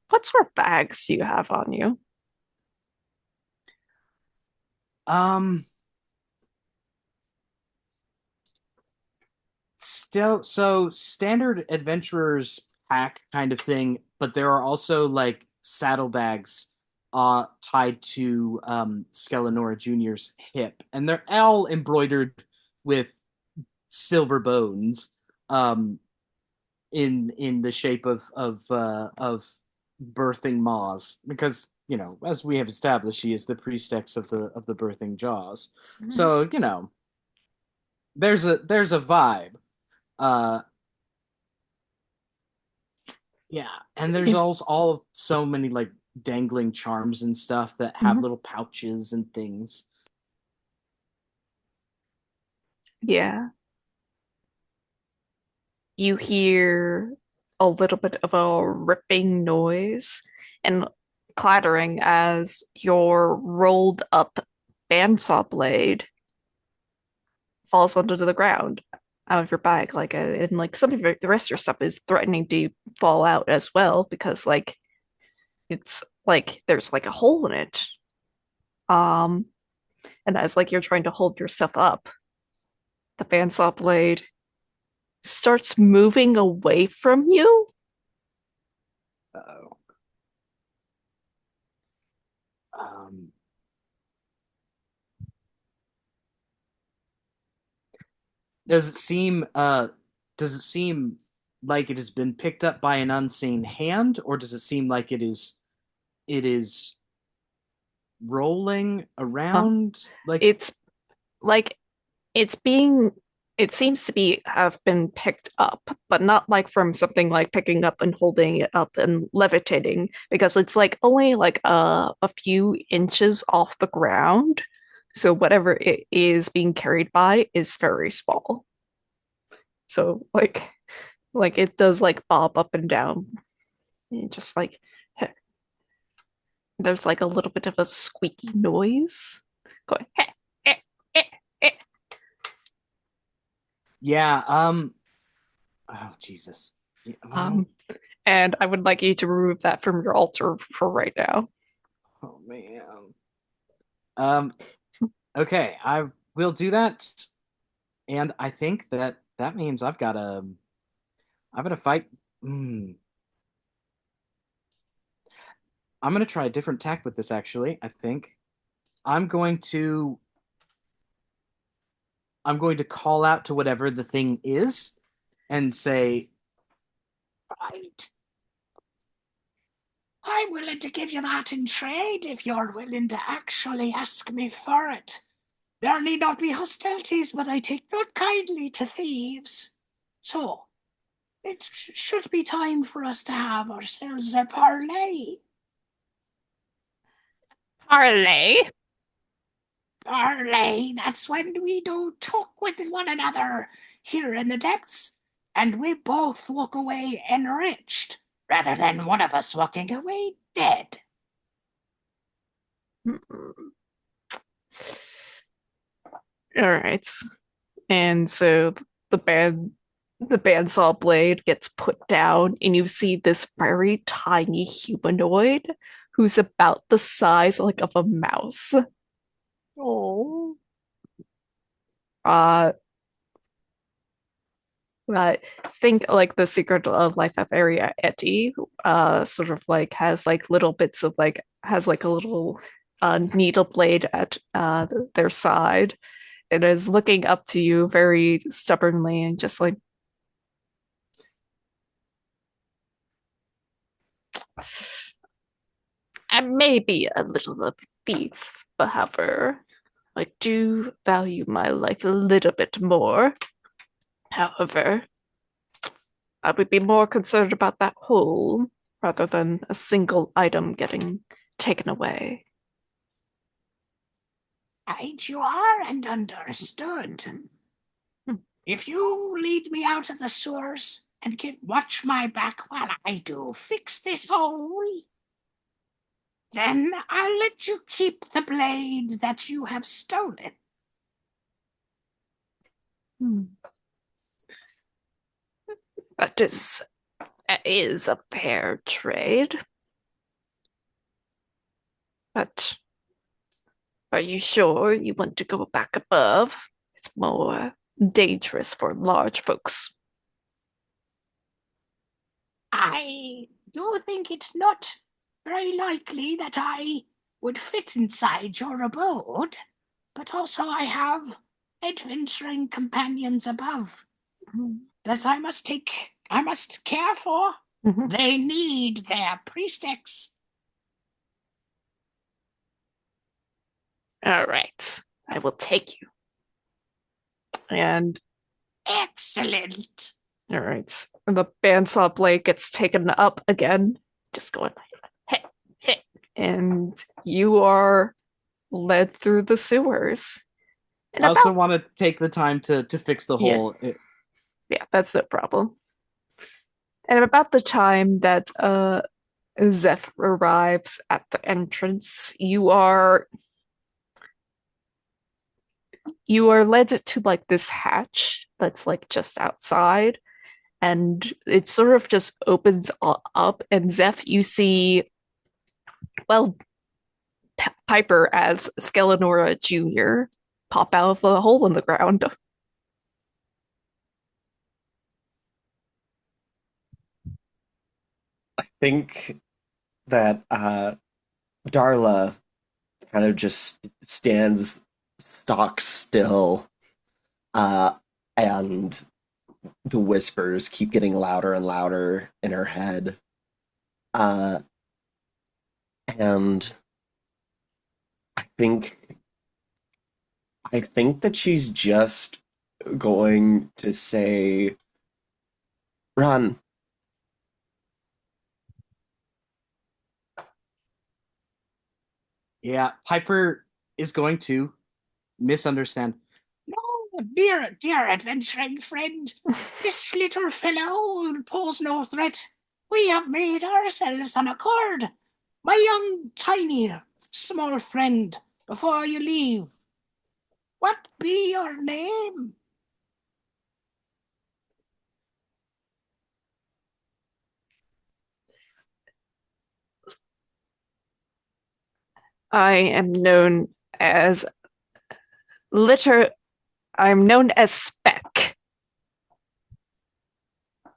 what sort of bags do you have on you? Um, Still, so standard adventurers pack kind of thing, but there are also like saddlebags tied to Skelenora Jr.'s hip, and they're all embroidered with silver bones in the shape of birthing maws, because as we have established, she is the priestess of the birthing jaws. Mhm. So there's a vibe. Uh, Yeah, and there's also all so many like dangling charms and stuff that have Mhm. little pouches and things. Yeah. You hear a little bit of a ripping noise and clattering as your rolled up bandsaw blade falls onto the ground out of your bag. And like some of the rest of your stuff is threatening to fall out as well because like it's like there's like a hole in it. Um, and as like you're trying to hold yourself up, the bandsaw blade starts moving away from you. Uh-oh. Um, does it seem does it seem like it has been picked up by an unseen hand, or does it seem like it is rolling Uh, around like it's like it's being it seems to be have been picked up, but not like from something like picking up and holding it up and levitating, because it's like only like a few inches off the ground. So whatever it is being carried by is very small. So like it does like bob up and down. And just like there's like a little bit of a squeaky noise going. Eh, eh, eh. Yeah. Oh Jesus. Yeah, well, Um, and I would like you to remove that from your altar for right now. oh man. Um. Okay, I will do that, and I think that that means I've got to fight. Hmm. I'm gonna try a different tack with this. Actually, I think I'm going to I'm going to call out to whatever the thing is, and say, "Right, I'm willing to give you that in trade if you're willing to actually ask me for it. There need not be hostilities, but I take not kindly to thieves. So it should be time for us to have ourselves a parley." Parlay. Parley, that's when we do talk with one another here in the depths, and we both walk away enriched, rather than one of us walking away dead. All right. And so the band the bandsaw blade gets put down, and you see this very tiny humanoid who's about the size like of a mouse. Oh. Uh, uh think like the secret of life of area Eddie, sort of like has like little bits of like has like a little needle blade at their side. It is looking up to you very stubbornly and just like, I may be a little of a thief, but however, I do value my life a little bit more. However, I would be more concerned about that whole rather than a single item getting taken away. Right, you are, and understood. Hmm. If you lead me out of the sewers and watch my back while I do fix this hole, then I'll let you keep the blade that you have stolen. Hmm. That is a fair trade. But are you sure you want to go back above? It's more dangerous for large folks. I do think it's not very likely that I would fit inside your abode, but also I have adventuring companions above that I must care for. Mhm. They need their priestess. All right, I will take you. And Excellent. all right, and the bandsaw blade gets taken up again, just going hit, hit, and you are led through the sewers. And I also about want to take the time to fix the yeah, hole. yeah, that's no problem. And about the time that Zeph arrives at the entrance, you are led to like this hatch that's like just outside, and it sort of just opens up, and Zeph, you see, well, Piper as Skelenora Jr. pop out of a hole in the ground. Think that Darla kind of just stands stock still, uh, and the whispers keep getting louder and louder in her head. Uh, and I think I think that she's just going to say, "Run." Yeah, Piper is going to misunderstand. No, dear adventuring friend, this little fellow will pose no threat. We have made ourselves an accord. My young, tiny, small friend, before you leave, what be your name? I am known as liter. I'm known as Speck.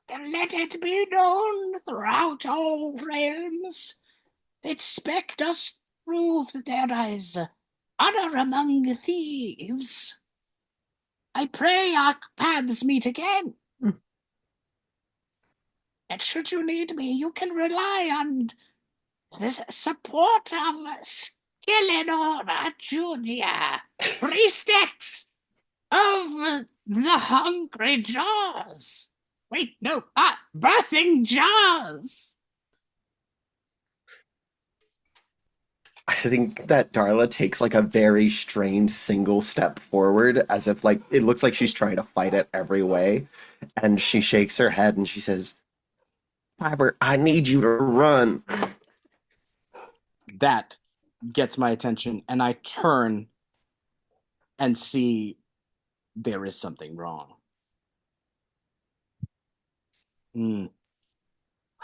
Then let it be known throughout all realms that Spec does prove that there is honor among thieves. I pray our paths meet again. And should you need me, you can rely on the support of Skeletor Jr., Priestex of the Hungry Jaws. Wait, no, Birthing Jaws. I think that Darla takes like a very strained single step forward, as if like it looks like she's trying to fight it every way. And she shakes her head and she says, Piper, I need you to run. That gets my attention, and I turn and see there is something wrong.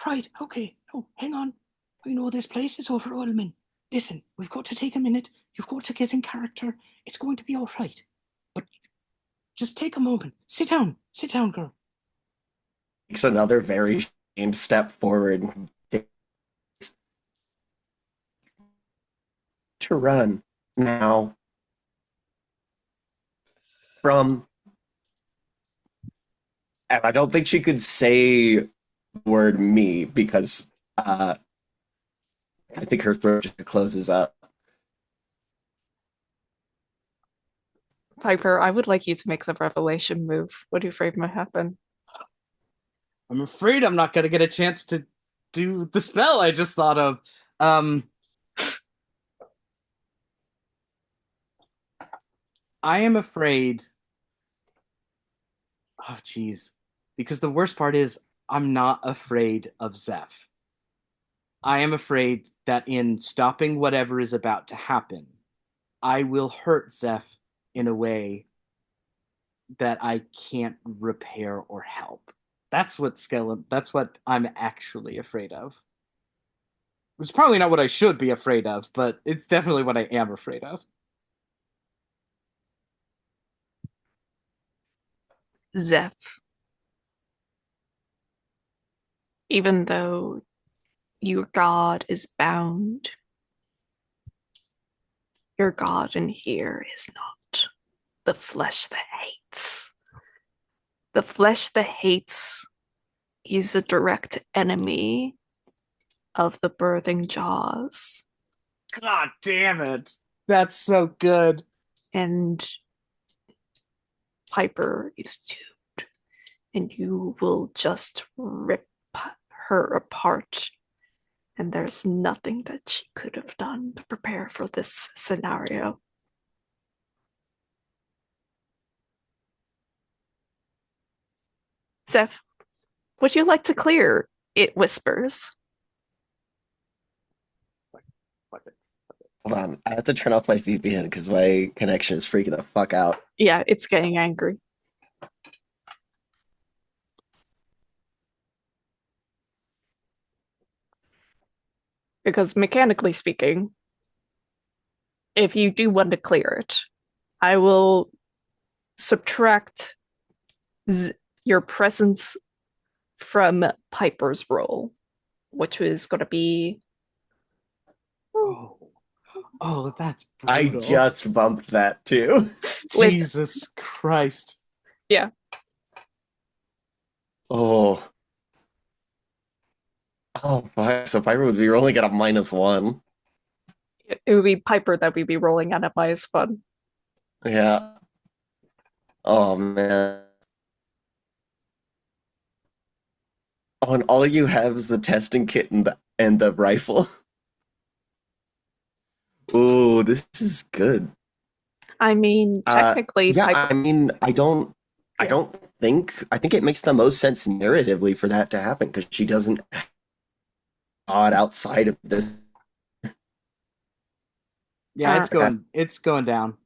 Right, okay. No, hang on. We know this place is overwhelming. Listen, we've got to take a minute. You've got to get in character. It's going to be all right. But just take a moment. Sit down. Sit down, girl. Takes another very strained step forward to run. Now, from... And I don't think she could say the word me because I think her throat just closes up. Piper, I would like you to make the revelation move. What are you afraid might happen? I'm afraid I'm not going to get a chance to do the spell I just thought of. I am afraid. Oh, geez. Because the worst part is I'm not afraid of Zeph. I am afraid that in stopping whatever is about to happen, I will hurt Zeph in a way that I can't repair or help. That's what I'm actually afraid of. It's probably not what I should be afraid of, but it's definitely what I am afraid of. Zeph, even though your god is bound, your god in here is not the flesh that hates. The flesh that hates is a direct enemy of the birthing jaws. God damn it. That's so good. And Piper is doomed. And you will just rip her apart. And there's nothing that she could have done to prepare for this scenario. Zeph, would you like to clear? It whispers. Hold on, I have to turn off my VPN because my connection is freaking the fuck out. Yeah, it's getting angry. Because mechanically speaking, if you do want to clear it, I will subtract your presence from Piper's roll, which is going to be. Oh, that's I brutal. just bumped that too. Jesus Christ. Yeah. Oh. Oh, fuck. So Piper would be rolling at a -1. It would be Piper that we'd be rolling at -1. Yeah. Oh, man. Oh, and all you have is the testing kit and the rifle. Ooh, this is good. I mean, technically, yeah, Piper. I mean, I think it makes the most sense narratively for that to happen because she doesn't odd outside of this. Yeah, Uh, it's going down.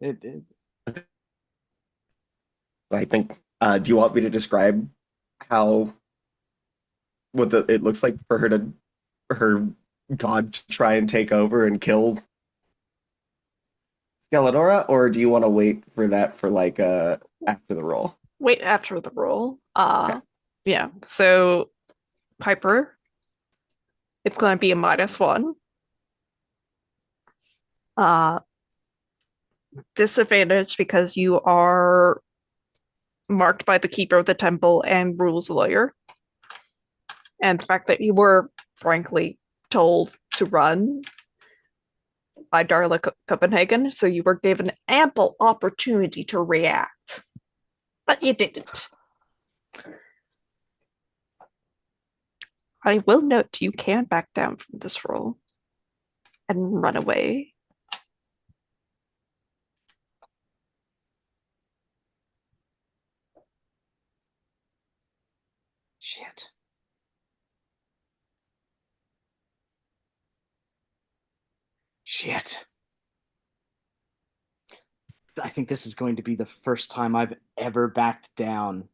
I think. Do you want me to describe how it looks like for her god to try and take over and kill Skeletora, or do you want to wait for that for like after the roll? Wait after the roll. Okay. Yeah. So Piper, it's going to be a -1. Uh, Disadvantage because you are marked by the keeper of the temple and rules lawyer, and the fact that you were frankly told to run by Darla Copenhagen, so you were given ample opportunity to react, but you didn't. I will note you can back down from this roll and run away. Shit. Shit. I think this is going to be the first time I've ever backed down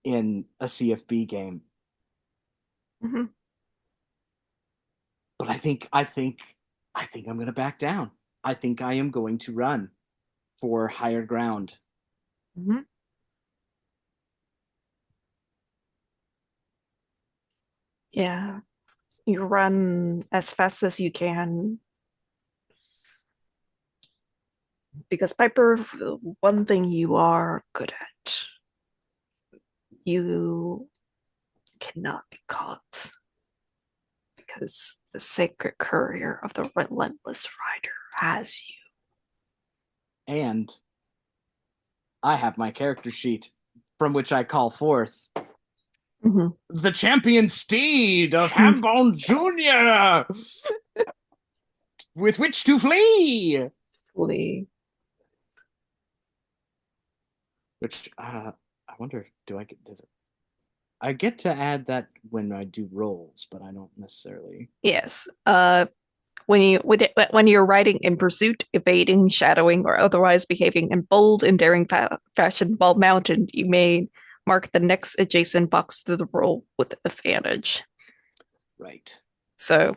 in a CFB game. Mm-hmm. But I think I'm going to back down. I think I am going to run for higher ground. Mm-hmm. Yeah, you run as fast as you can because Piper, one thing you are good at, you cannot be caught because the sacred courier of the relentless rider has you. And I have my character sheet from which I call forth Mm-hmm. the champion steed of Hambone Jr. with which to flee. Flee. Which I wonder, does it? I get to add that when I do rolls, but I don't necessarily. Yes. When you're riding in pursuit, evading, shadowing, or otherwise behaving in bold and daring fashion while mounted, you may mark the next adjacent box to the roll with advantage. Right. So,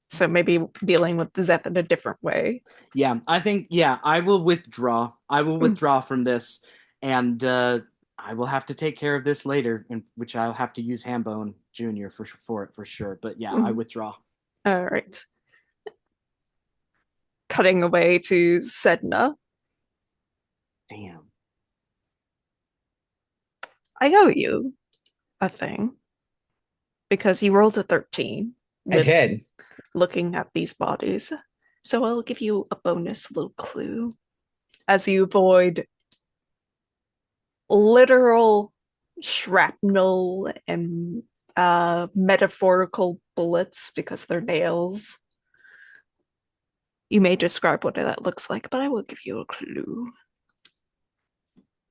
so maybe dealing with Zeth in a different way. Yeah, I think I will withdraw. I will withdraw from this, and I will have to take care of this later, in which I'll have to use Hambone Junior for it for sure. But yeah, I withdraw. All right. Cutting away to Sedna. Damn. I owe you a thing because you rolled a 13 I with did. looking at these bodies. So I'll give you a bonus little clue as you avoid literal shrapnel and metaphorical bullets because they're nails. You may describe what that looks like, but I will give you a clue.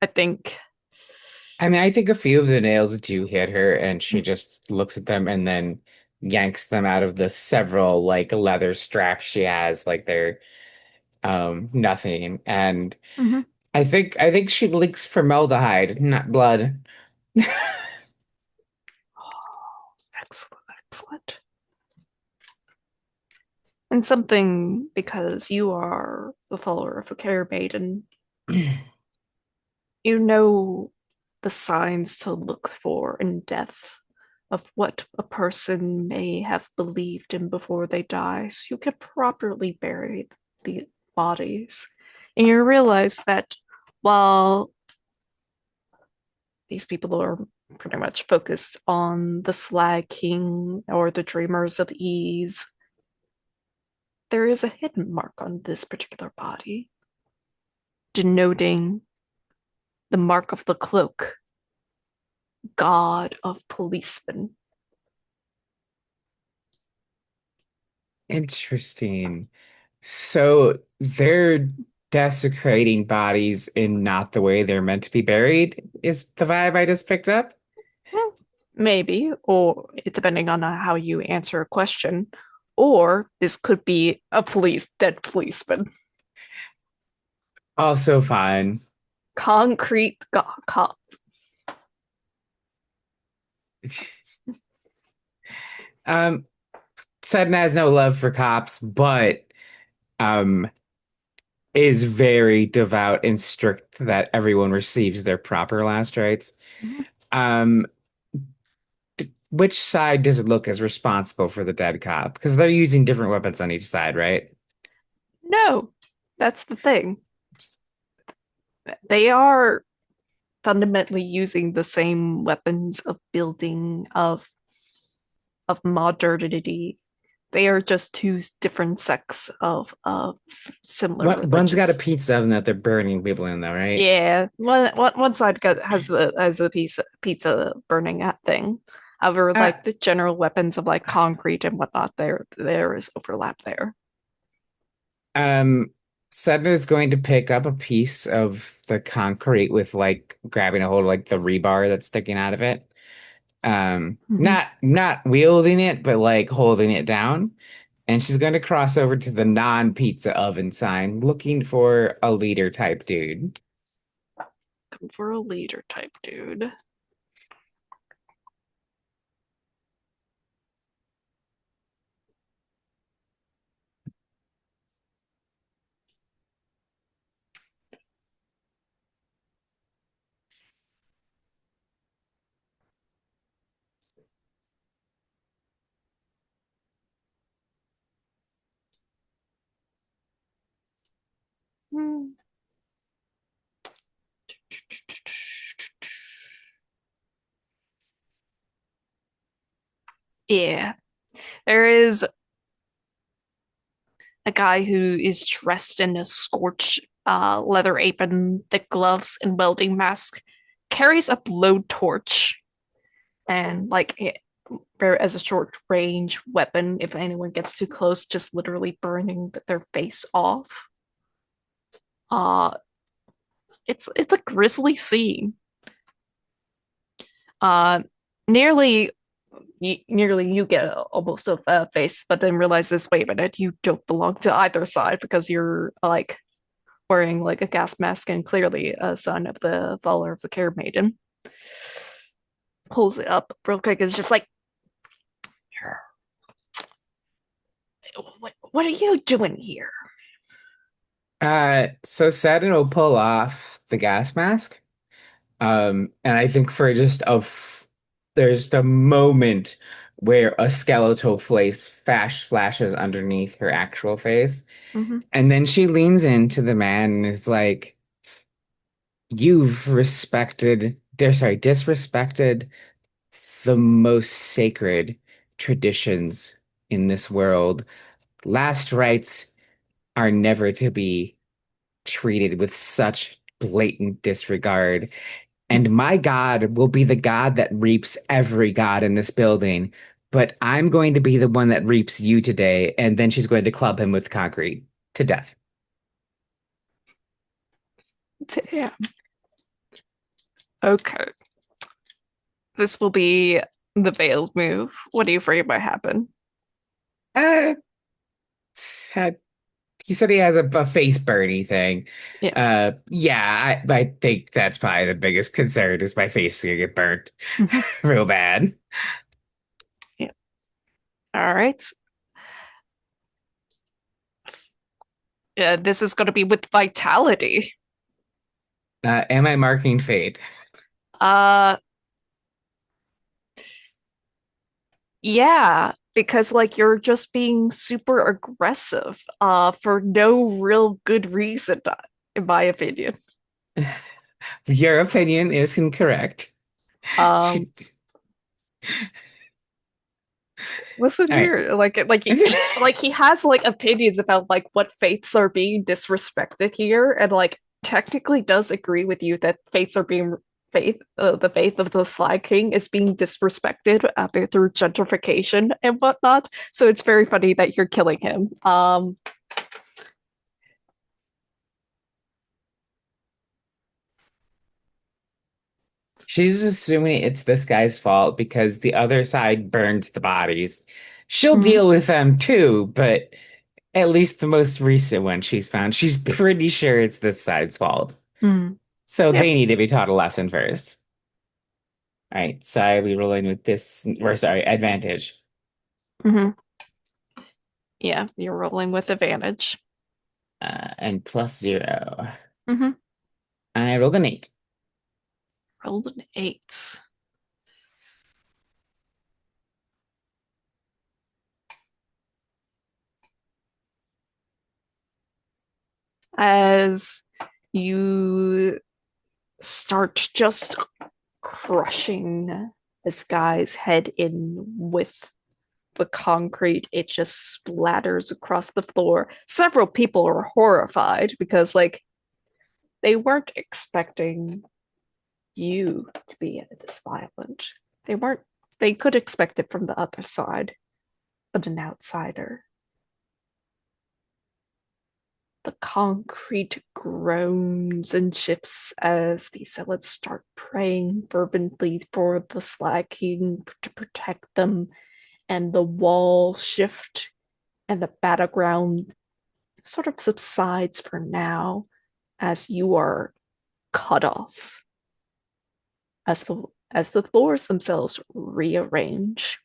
I think. I mean, I think a few of the nails do hit her, and she just looks at them and then yanks them out of the several like leather straps she has, like they're nothing. And Mhm. I think she leaks formaldehyde, not blood. Excellent, excellent. And something because you are the follower of a care maiden, you know the signs to look for in death of what a person may have believed in before they die, so you can properly bury the bodies. And you realize that while these people are pretty much focused on the Slag King or the Dreamers of Ease, there is a hidden mark on this particular body, denoting the mark of the cloak, God of Policemen. Interesting. So they're desecrating bodies in not the way they're meant to be buried, is the vibe I just picked up? Maybe, or it depending on how you answer a question, or this could be a dead policeman. Also fine. Concrete cop. Um, Sutton has no love for cops, but um is very devout and strict that everyone receives their proper last rites. Mhm. Um, which side does it look as responsible for the dead cop? Because they're using different weapons on each side, right? No, that's the thing. They are fundamentally using the same weapons of building of modernity. They are just two different sects of similar One's got a religions. pizza oven that they're burning people in, though, right? Yeah, one side has the pizza burning at thing. However, Uh, like the general weapons of like concrete and whatnot, there is overlap there. um, Sutton is going to pick up a piece of the concrete with like grabbing a hold of like the rebar that's sticking out of it. Mhm. Not wielding it, but like holding it down. And she's going to cross over to the non-pizza oven sign, looking for a leader type dude. Looking for a leader type dude. Hmm. Yeah, there is a guy who is dressed in a scorched leather apron, thick gloves, and welding mask, carries a blowtorch and as a short range weapon. If anyone gets too close, just literally burning their face off. Uh, it's a grisly scene. Uh, nearly nearly you get almost a face, but then realize this. Wait a minute, you don't belong to either side because you're like wearing like a gas mask and clearly a son of the follower of the Care Maiden. Pulls it up real quick. Is just like, what are you doing here? So Saturn will pull off the gas mask. And I think for there's a moment where a skeletal face flashes underneath her actual face. Mhm. And then she leans into the man and is like, "You've disrespected the most sacred traditions in this world. Last rites are never to be treated with such blatant disregard. And my God will be the God that reaps every God in this building. But I'm going to be the one that reaps you today." And then she's going to club him with concrete to death. Damn. Okay. This will be the Veil's move. What do you afraid might happen? Uh, he said he has a face burny thing. Yeah. Yeah, I think that's probably the biggest concern is my face is gonna get burnt Mhm. real bad. Yeah. All right. Yeah, this is going to be with vitality. Am I marking fate? Uh, yeah, because like you're just being super aggressive, for no real good reason, in my opinion. Your opinion is incorrect. Um, She, Listen all right. here, like he has like opinions about like what faiths are being disrespected here, and like technically does agree with you that faiths are being the faith of the Sly King is being disrespected through gentrification and whatnot. So it's very funny that you're killing him. She's assuming it's this guy's fault because the other side burns the bodies. She'll Mm, deal with them too, but at least the most recent one she's found, she's pretty sure it's this side's fault. mm. So Yeah. they need to be taught a lesson first. All right, so I'll be rolling with this, or sorry, advantage. Hmm. Yeah, you're rolling with advantage. And plus 0. Hmm. I rolled an 8. Rolled an 8. As you start just crushing this guy's head in with the concrete, it just splatters across the floor. Several people are horrified because, like, they weren't expecting you to be this violent. They weren't, they could expect it from the other side, but an outsider. The concrete groans and shifts as the zealots start praying fervently for the Slag King to protect them, and the wall shift and the battleground sort of subsides for now as you are cut off, as the floors themselves rearrange.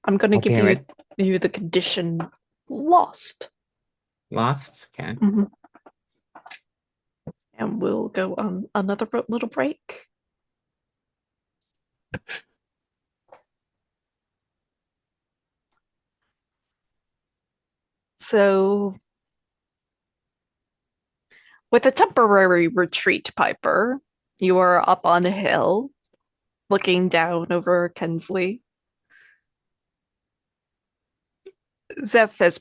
I'm going to God give damn it. you the condition lost. Lost? Okay. Mhm. And we'll go on another little break. So, with a temporary retreat, Piper, you are up on a hill looking down over Kensley. Zeph has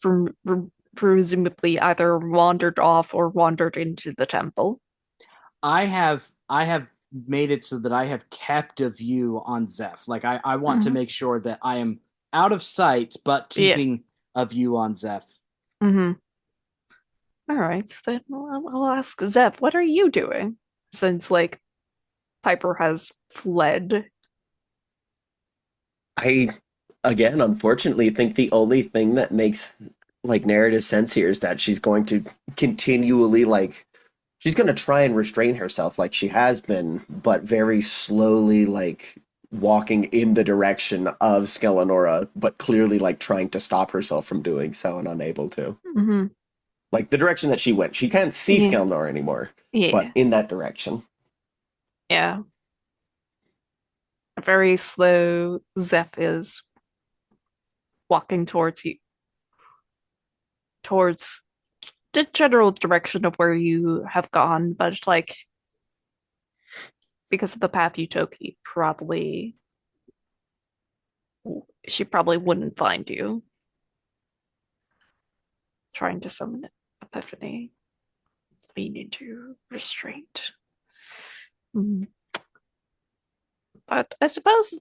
presumably either wandered off or wandered into the temple. I have made it so that I have kept a view on Zeph. Like I want to Mhm. make sure that I am out of sight, but Yeah. keeping a view on Zeph. Mm-hmm. All right, then I'll ask Zeph, what are you doing? Since, like, Piper has fled. I, again, unfortunately, think the only thing that makes like narrative sense here is that she's going to continually like she's going to try and restrain herself like she has been, but very slowly like walking in the direction of Skelenora, but clearly like trying to stop herself from doing so and unable to. Mm-hmm. Like the direction that she went. She can't see Yeah. Skelenora anymore, but Yeah. in that direction. Yeah. A very slow Zeph is walking towards you, towards the general direction of where you have gone, but, like, because of the path you took, she probably wouldn't find you. Trying to summon Epiphany, lean into restraint. Mm. But I suppose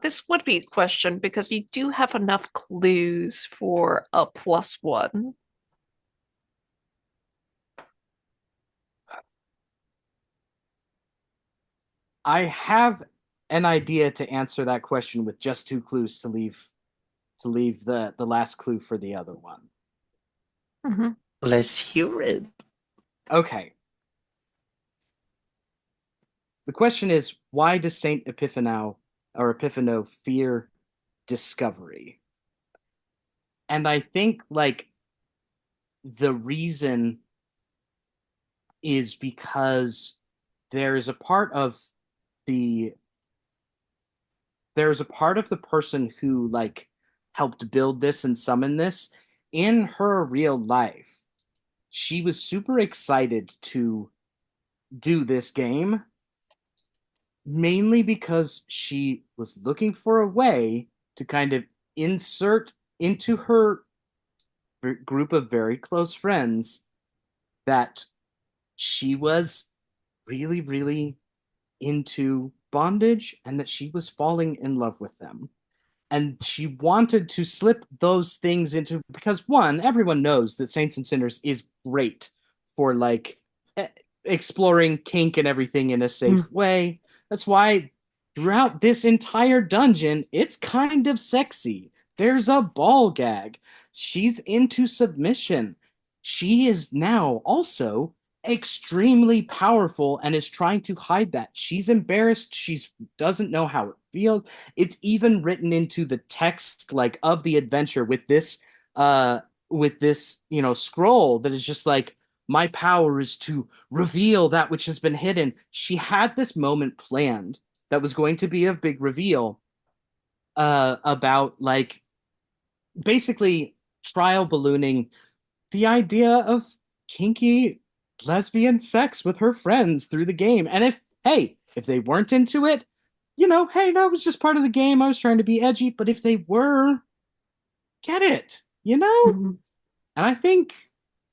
this would be a question because you do have enough clues for a +1. I have an idea to answer that question with just two clues to leave the last clue for the other one. Mm-hmm. Let's hear it. Okay. The question is, why does Saint Epiphano fear discovery? And I think like the reason is because there's a part of the there's a part of the person who like helped build this and summon this in her real life. She was super excited to do this game mainly because she was looking for a way to kind of insert into her group of very close friends that she was really, really into bondage and that she was falling in love with them. And she wanted to slip those things because one, everyone knows that Saints and Sinners is great for like exploring kink and everything in a safe way. That's why throughout this entire dungeon, it's kind of sexy. There's a ball gag. She's into submission. She is now also extremely powerful and is trying to hide that. She's embarrassed. She doesn't know how it feels. It's even written into the text like of the adventure with this, scroll that is just like, my power is to reveal that which has been hidden. She had this moment planned that was going to be a big reveal about like basically trial ballooning the idea of kinky lesbian sex with her friends through the game. And if they weren't into it, hey, that was just part of the game. I was trying to be edgy. But if they were, get it, Mhm. And I think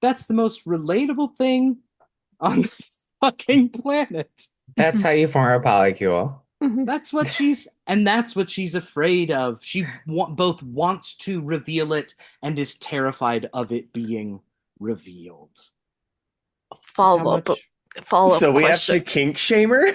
that's the most relatable thing on this fucking planet. That's how you form a polycule. That's what she's afraid of. She both wants to reveal it and is terrified of it being revealed. Just how Follow up, much? So we have to question. kink shame her?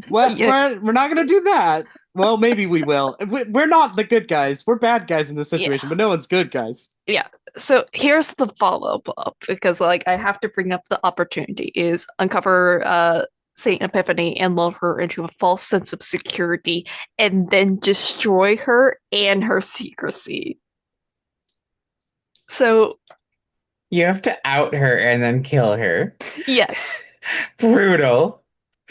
What? Yeah. We're not gonna do that. Well, maybe we will. We're not the good guys. We're bad guys in this Yeah. situation, but no one's good guys. Yeah. So here's the follow up because like I have to bring up the opportunity is uncover Saint Epiphany and lull her into a false sense of security and then destroy her and her secrecy. So You have to out her and then kill her. yes. Brutal.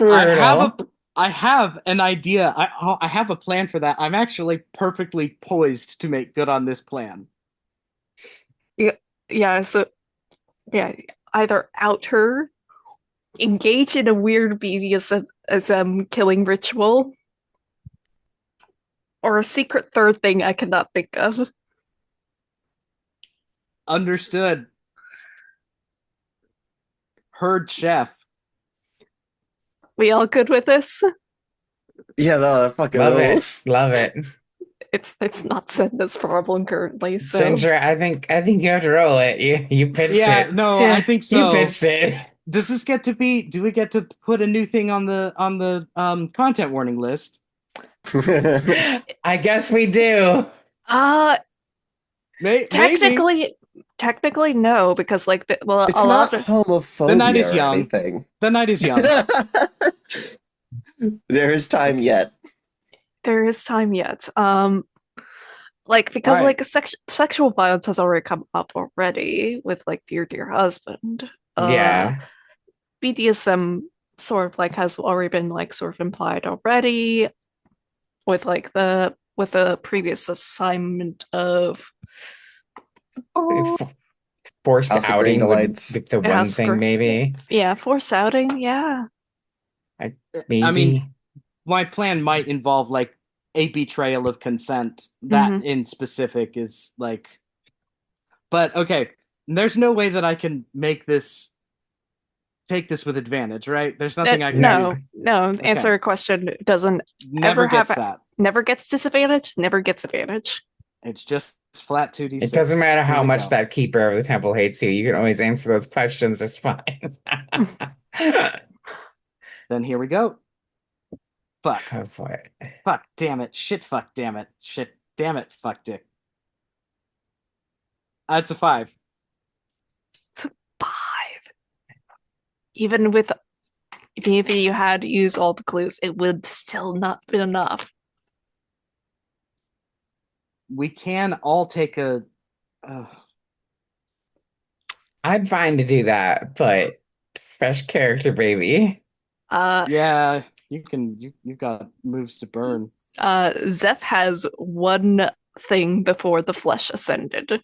I have an idea. I have a plan for that. I'm actually perfectly poised to make good on this plan. Yeah, so yeah, either out her, engage in a weird BDSM killing ritual, or a secret third thing I cannot think of. Understood. Heard chef. We all good with this? Yeah, that fucking Love rules. it. Love it. It's not Sedna's problem currently, so Ginger, I think you have to roll it. You pitched Yeah, it. no, Yeah. I think You so. pitched it. Does this get to be? Do we get to put a new thing on the content warning list? I guess we do. Maybe. technically no, because like It's a not lot of homophobia The night is or young. anything. The night is young. There is time yet. there is time yet. Like because All right. like sexual violence has already come up already with like dear husband. Yeah. BDSM sort of like has already been like sort of implied already with like the previous assignment of Forced House of outing would Grindelights. be the Yeah, one thing, maybe. yeah, forced outing, yeah. Maybe. I mean, my plan might involve like a betrayal of consent. That in specific is like, but okay. There's no way that I can take this with advantage, right? There's nothing I can no, do. no. Answer Okay. a question doesn't Never ever gets have that. never gets disadvantage, never gets advantage. It's just flat 2d6. It doesn't matter Here how we much go. that keeper of the temple hates you. You can always answer those questions just fine. Then here we go. Fuck. Oh boy. Fuck. Damn it. Shit. Fuck. Damn it. Shit. Damn it. Fuck. Dick. It's a 5. It's a 5. Even if you had used all the clues, it would still not be enough. We can all take a. I'm fine to do that, but fresh character, baby. Yeah, you can. You've got moves to burn. Zeph has one thing before the flesh ascended.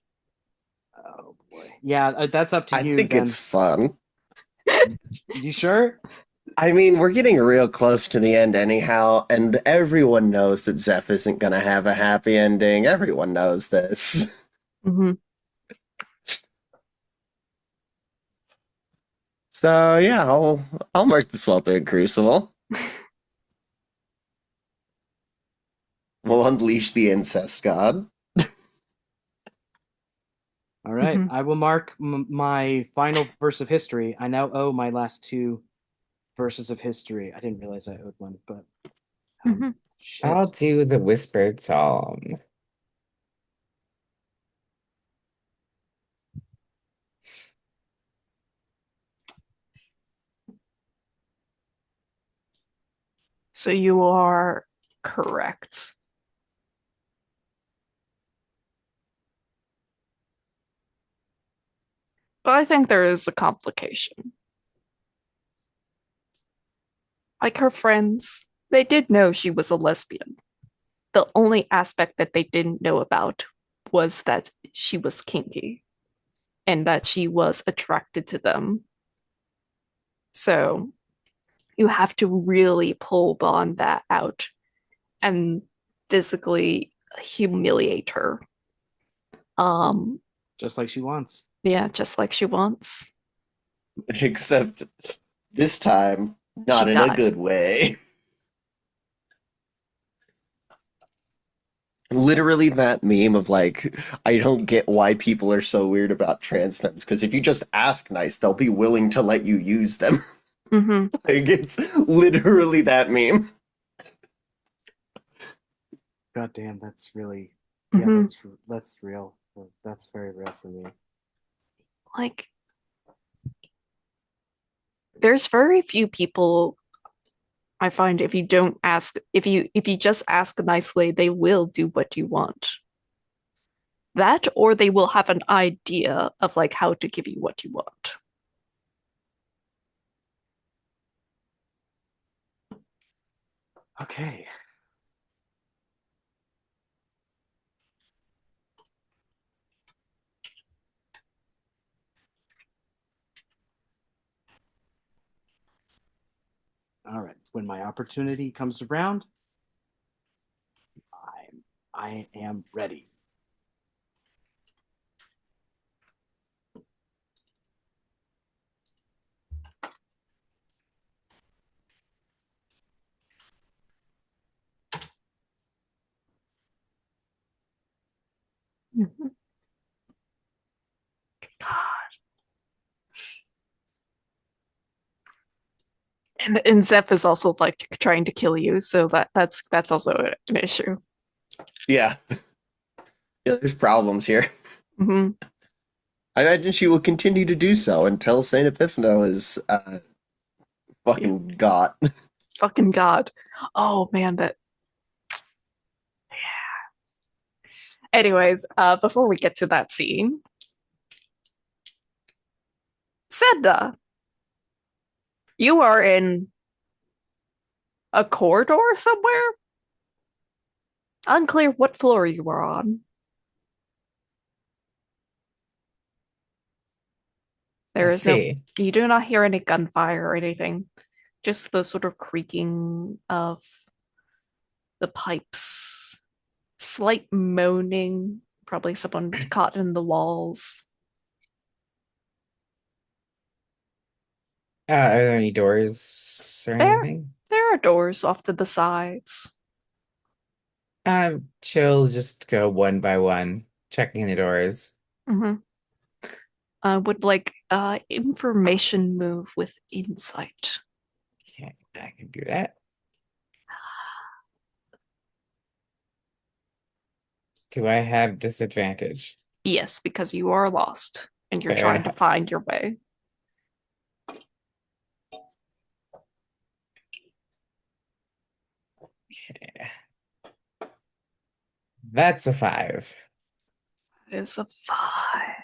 Oh boy. Yeah, that's up to I you. think Then. it's fun. You sure? I mean, we're getting real close to the end anyhow, and everyone knows that Zeph isn't going to have a happy ending. Everyone knows this. Mm-hmm. So yeah, I'll mark the sweltering crucible. We'll unleash the incest god. All right, Mhm. I will mark my final verse of history. I now owe my last two verses of history. I didn't realize I owed one, but Mhm. I'll shit. do the whispered psalm. So you are correct. But I think there is a complication. Like her friends, they did know she was a lesbian. The only aspect that they didn't know about was that she was kinky and that she was attracted to them. So you have to really pull on that out and physically humiliate her. Um, Just like she wants. yeah, just like she wants. Except this time, She not in a dies. good way. Literally that meme of like, I don't get why people are so weird about trans femmes, because if you just ask nice, they'll be willing to let you use them. Mm-hmm. Like it's literally that meme. God damn, that's really, yeah, Mm-hmm. that's real. That's very real for me. Like, there's very few people I find if you don't ask, if you just ask nicely, they will do what you want. That or they will have an idea of like how to give you what you want. Okay. All right. When my opportunity comes around, I am ready. Mhm. God. And Zeph is also like trying to kill you, so that's also an issue. Yeah. Yeah, there's problems here. Hmm. I imagine she will continue to do so until Saint Epiphano is Yeah. fucking got. Fucking God. Oh man, that anyways, before we get to that scene, Sedna, you are in a corridor somewhere? Unclear what floor you are on. There Let's is no, see. you do not hear any gunfire or anything, just the sort of creaking of the pipes, slight moaning, probably someone caught in the walls. Are there any doors or There, anything? there are doors off to the sides. She'll just go one by one, checking the doors. Mm-hmm. Would like information move with insight. Okay, I can do that. Do I have disadvantage? Yes, because you are lost and you're Fair trying to enough. find your way. Okay. That's a 5. It is a 5.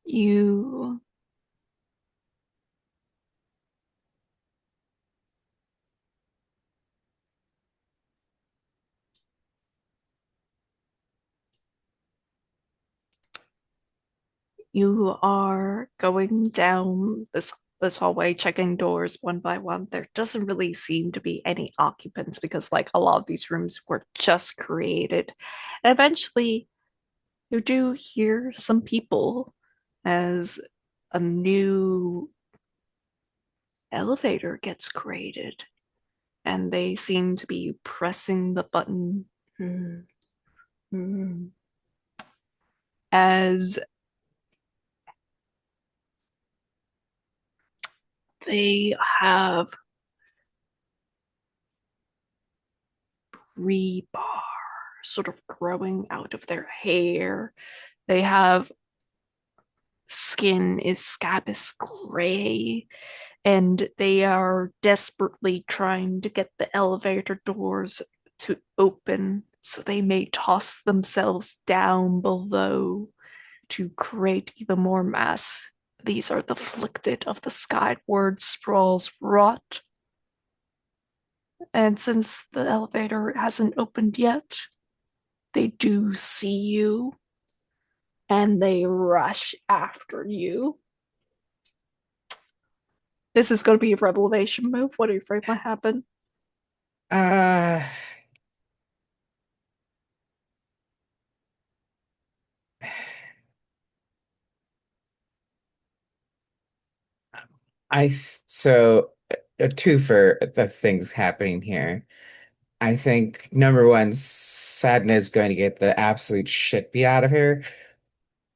You you are going down this hallway, checking doors one by one. There doesn't really seem to be any occupants because like a lot of these rooms were just created. And eventually you do hear some people as a new elevator gets created and they seem to be pressing the button as they have rebar sort of growing out of their hair. They have skin is scabrous gray, and they are desperately trying to get the elevator doors to open so they may toss themselves down below to create even more mass. These are the afflicted of the skyward sprawl's rot. And since the elevator hasn't opened yet, they do see you and they rush after you. This is going to be a revelation move. What are you afraid might happen? Uh, so a twofer the things happening here. I think number one, Sadna is going to get the absolute shit beat out of her,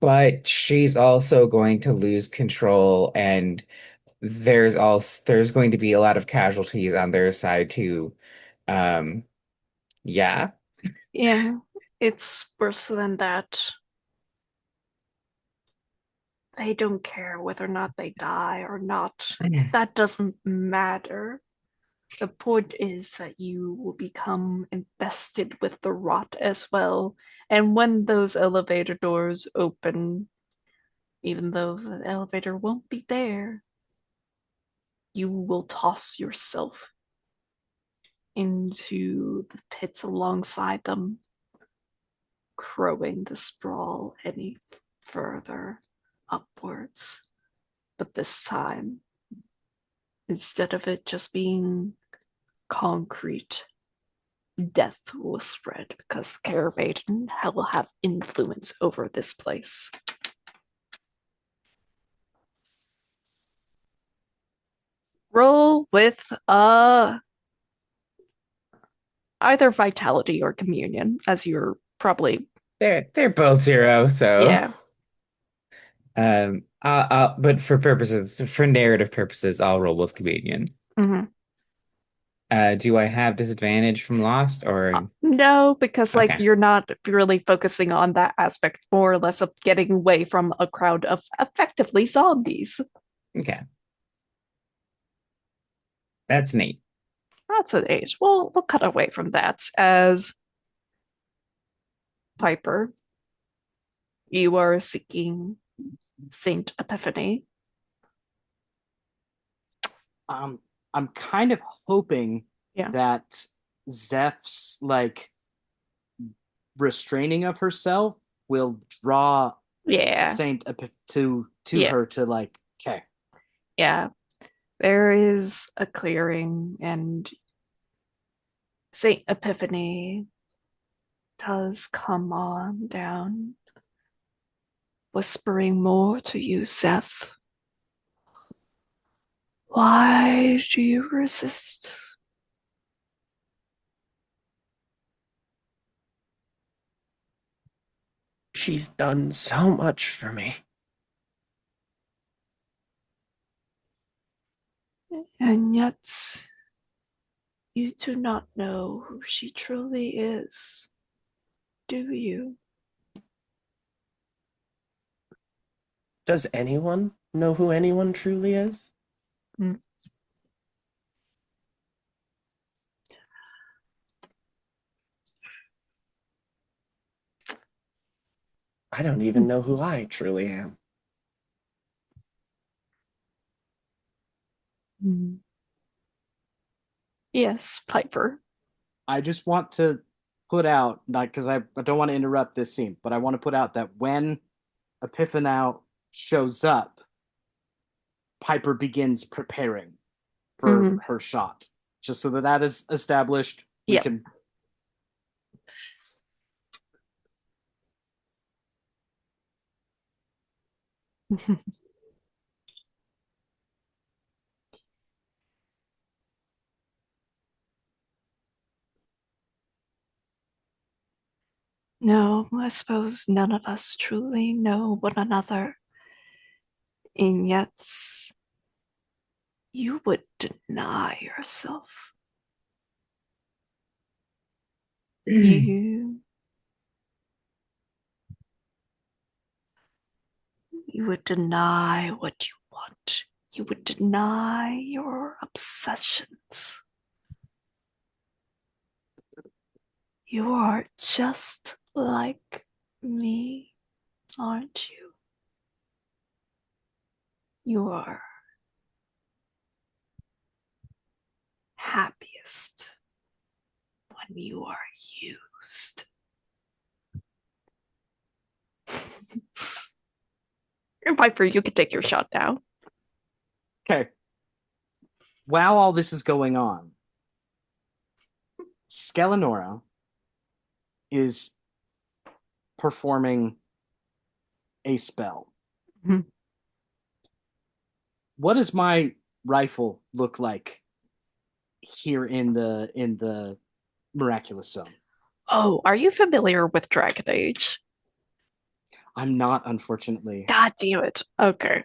but she's also going to lose control, and there's going to be a lot of casualties on their side too. Um, yeah. Yeah, it's worse than that. They don't care whether or not they die or not. That doesn't matter. The point is that you will become infested with the rot as well. And when those elevator doors open, even though the elevator won't be there, you will toss yourself into the pits alongside them, crowing the sprawl any further upwards. But this time, instead of it just being concrete, death will spread because the Carabaden will have influence over this place. Roll with either vitality or communion, as you're probably They're both zero, so yeah. but for narrative purposes, I'll roll with comedian. Mm-hmm. Do I have disadvantage from Lost or No, because like okay? you're not really focusing on that aspect, more or less of getting away from a crowd of effectively zombies. Okay, that's neat. That's an age. We'll cut away from that as Piper. You are seeking Saint Epiphany. I'm kind of hoping Yeah. that Zeph's like restraining of herself will draw Yeah. Saint to Yeah. her to like, okay. Yeah. There is a clearing, and Saint Epiphany does come on down, whispering more to you, Zeph. Why do you resist? She's done so much for me. And yet, you do not know who she truly is, do you? Does anyone know who anyone truly is? Mm. I don't even know who I truly am. Mm. Yes, Piper. I just want to put out, not because I don't want to interrupt this scene, but I want to put out that when Epiphanao shows up, Piper begins preparing for Mm. her shot. Just so that that is established, we Yep. can. No, I suppose none of us truly know one another. And yet, you would deny yourself. You you would deny what you want. You would deny your obsessions. You are just like me, aren't you? You are happiest when you are used. And Piper, you can take your shot now. Okay. While all this is going on, Skelenora is performing a spell. Mhm. What does my rifle look like here in the miraculous zone? Oh, are you familiar with Dragon Age? I'm not, unfortunately. God damn it. Okay.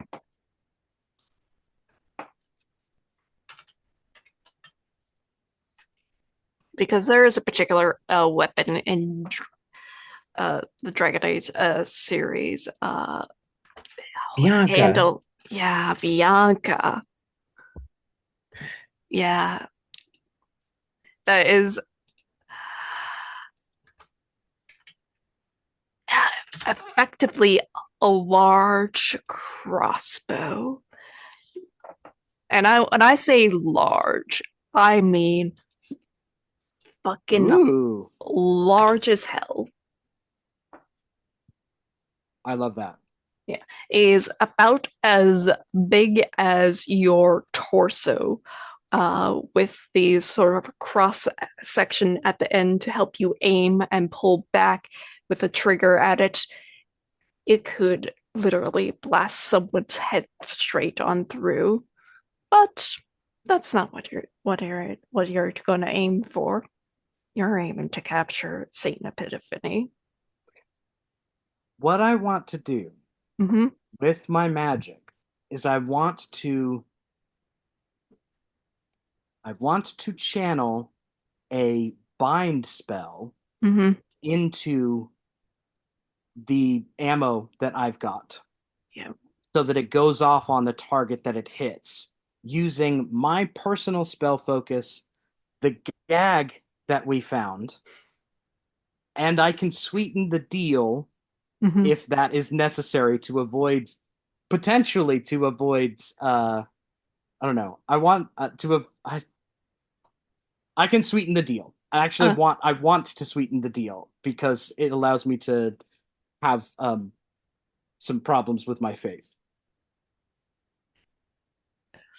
Because there is a particular weapon in the Dragon Age series. Bianca. Handle. Yeah, Bianca. Yeah, that is effectively a large crossbow. And when I say large, I mean fucking Ooh, large as hell. I love that. Yeah, is about as big as your torso, with these sort of cross section at the end to help you aim and pull back with a trigger at it. It could literally blast someone's head straight on through, but that's not what you're going to aim for. You're aiming to capture Saint Epiphany. What I want to do Mm-hmm. with my magic is I want to channel a bind spell Mm-hmm. into the ammo that I've got Yeah. so that it goes off on the target that it hits using my personal spell focus, the gag that we found, and I can sweeten the deal Mm-hmm. if that is necessary to avoid potentially to avoid I don't know. I want I can sweeten the deal. Uh, I want to sweeten the deal because it allows me to have some problems with my faith.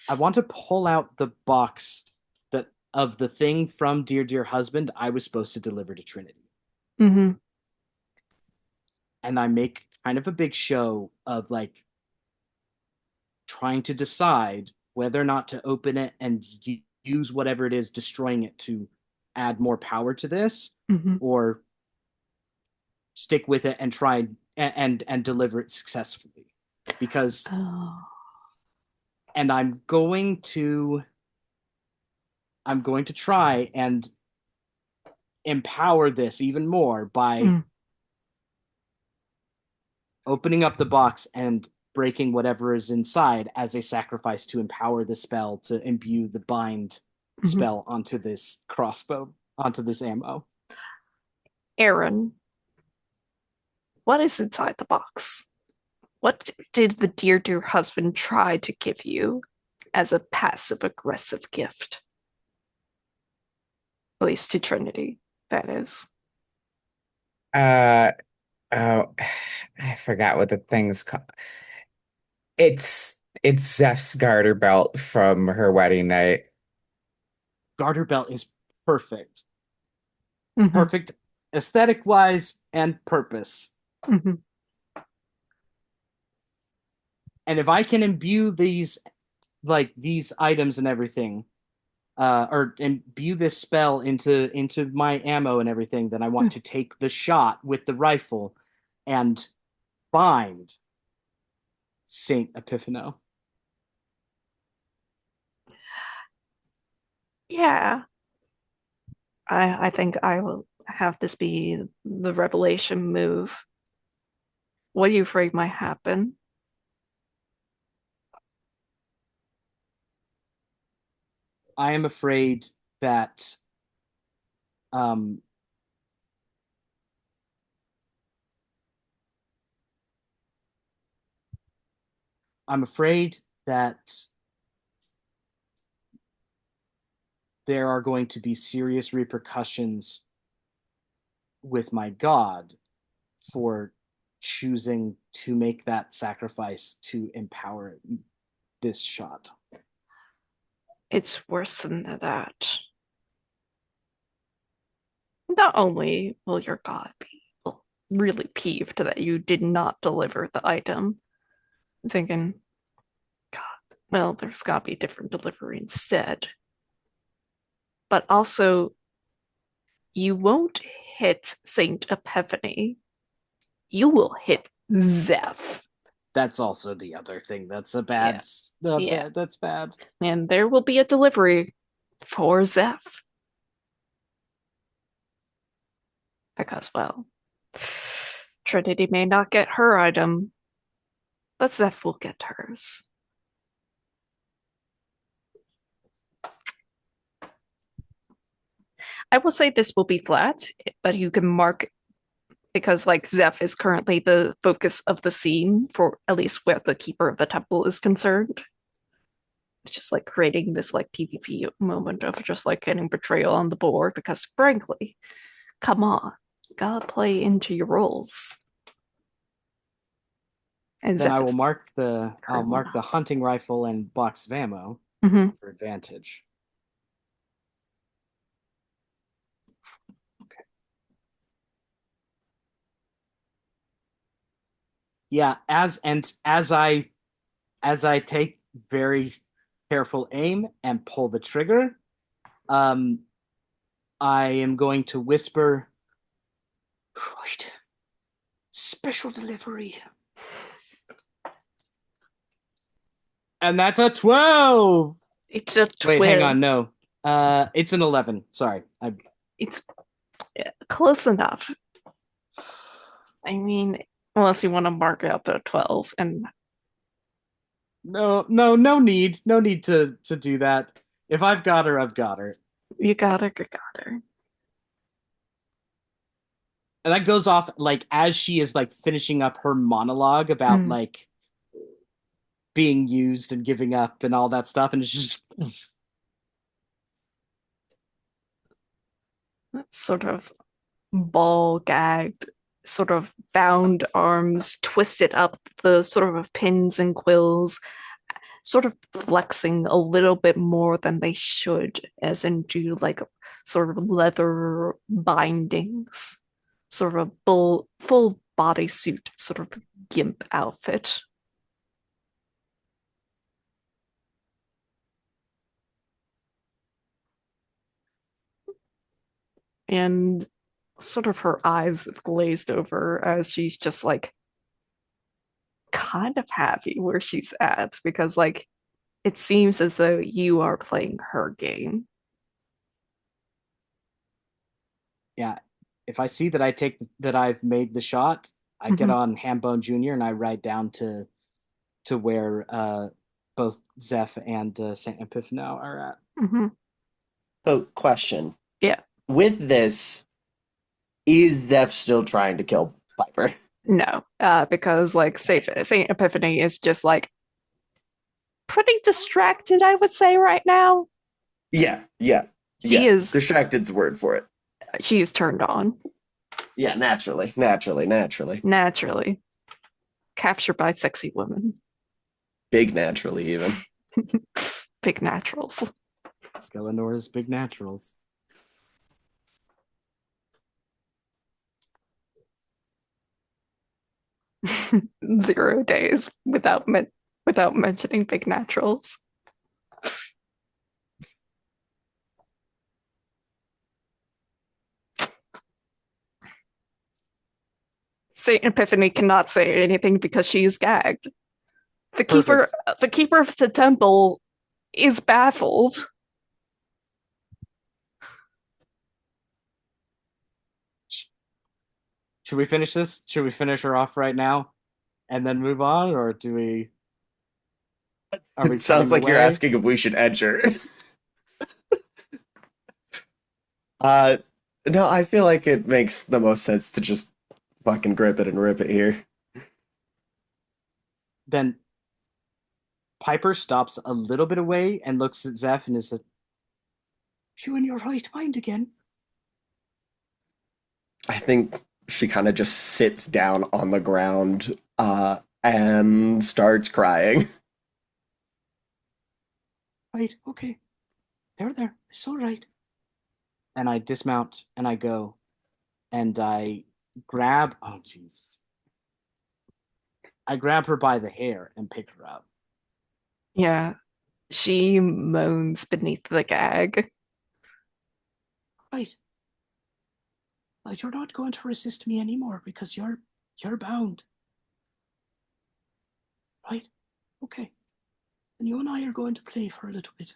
I want to pull out the box that of the thing from Dear Dear Husband I was supposed to deliver to Trinity. mm-hmm. And I make kind of a big show of like trying to decide whether or not to open it and use whatever it is destroying it to add more power to this Mm-hmm. or stick with it and try and deliver it successfully because Oh. and I'm going to try and empower this even more by Mm. opening up the box and breaking whatever is inside as a sacrifice to empower the spell to imbue the bind Mm-hmm. spell onto this crossbow, onto this ammo. Aaron, what is inside the box? What did the dear, dear husband try to give you as a passive aggressive gift? At least to Trinity, that is. Uh oh, I forgot what the thing's called. It's Zeph's garter belt from her wedding night. Garter belt is perfect. Mm-hmm. Perfect aesthetic wise and purpose. Mm-hmm. And if I can imbue these like these items and everything or imbue this spell into my ammo and everything, then I want to take the shot with the rifle and bind Saint Epiphano. Yeah. I think I will have this be the revelation move. What are you afraid might happen? I am afraid that um I'm afraid that there are going to be serious repercussions with my god for choosing to make that sacrifice to empower this shot. It's worse than that. Not only will your god be really peeved that you did not deliver the item, thinking, God, well, there's got to be a different delivery instead. But also, you won't hit Saint Epiphany. You will hit Zeph. That's also the other thing. That's a Yeah. bad. Yeah. That's bad. And there will be a delivery for Zeph. Because, well, Trinity may not get her item, but Zeph will get hers. I will say this will be flat, but you can mark because like Zeph is currently the focus of the scene for at least where the keeper of the temple is concerned. It's just like creating this like PvP moment of just like getting betrayal on the board because frankly, come on, gotta play into your roles. And Then Zeph I will is I'll currently mark the not. hunting rifle and box of ammo Mhm. for advantage. Okay. Yeah, as I take very careful aim and pull the trigger, um, I am going to whisper, right, special delivery. And that's a 12. It's a Wait, hang 12. on, no. It's an 11. Sorry. It's close enough. I mean, unless you want to mark it up at a 12 and no need. No need to do that. If I've got her, I've got her. you got her, you got her. And that goes off like as she is like finishing up her monologue about Mm. like being used and giving up and all that stuff, and it's just Sort of ball gagged, sort of bound arms twisted up, the sort of pins and quills, sort of flexing a little bit more than they should, as in do like sort of leather bindings, sort of a full bodysuit, sort of gimp outfit. And sort of her eyes glazed over as she's just like kind of happy where she's at because like it seems as though you are playing her game. yeah. If I see that I've made the shot, I get Mhm. on Hambone Jr. and I ride down to where both Zeph and Saint Epiphano are at. Mhm. So, question. Yeah, With this, is Zeph still trying to kill Piper? no, because like Saint Epiphany is just like pretty distracted, I would say right now. Yeah, yeah, She yeah. is Distracted's the word for it. she is turned on Yeah, naturally. naturally, captured by sexy women, Big naturally, even. big naturals. Skelenora's big naturals. 0 days without mentioning big naturals. Saint Epiphany cannot say anything because she is gagged. The keeper, Perfect. the keeper of the temple, is baffled. Should we finish this? Should we finish her off right now and then move on, or do we? Are we It sounds cutting like you're away? asking if we should edge her. Uh, no, I feel like it makes the most sense to just fucking grip it and rip it here. Then Piper stops a little bit away and looks at Zeph and is like, "You in your right mind again?" I think she kind of just sits down on the ground and starts crying. Right, okay. There. It's all right. And I dismount and I go and I grab, oh, Jesus. I grab her by the hair and pick her up. Yeah, she moans beneath the gag. Right. Like, you're not going to resist me anymore because you're bound. Right? Okay. And you and I are going to play for a little bit.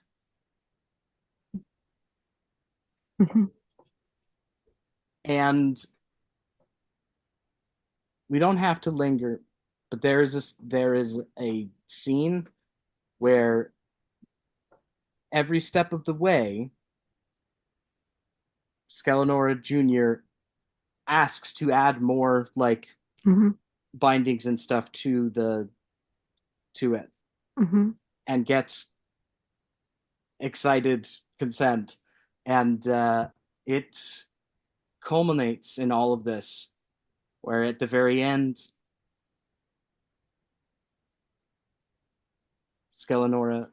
And we don't have to linger, but there is a scene where every step of the way, Skelenora Jr. asks to add more like Mhm, bindings and stuff to it mhm. and gets excited consent, and it culminates in all of this where at the very end Skelenora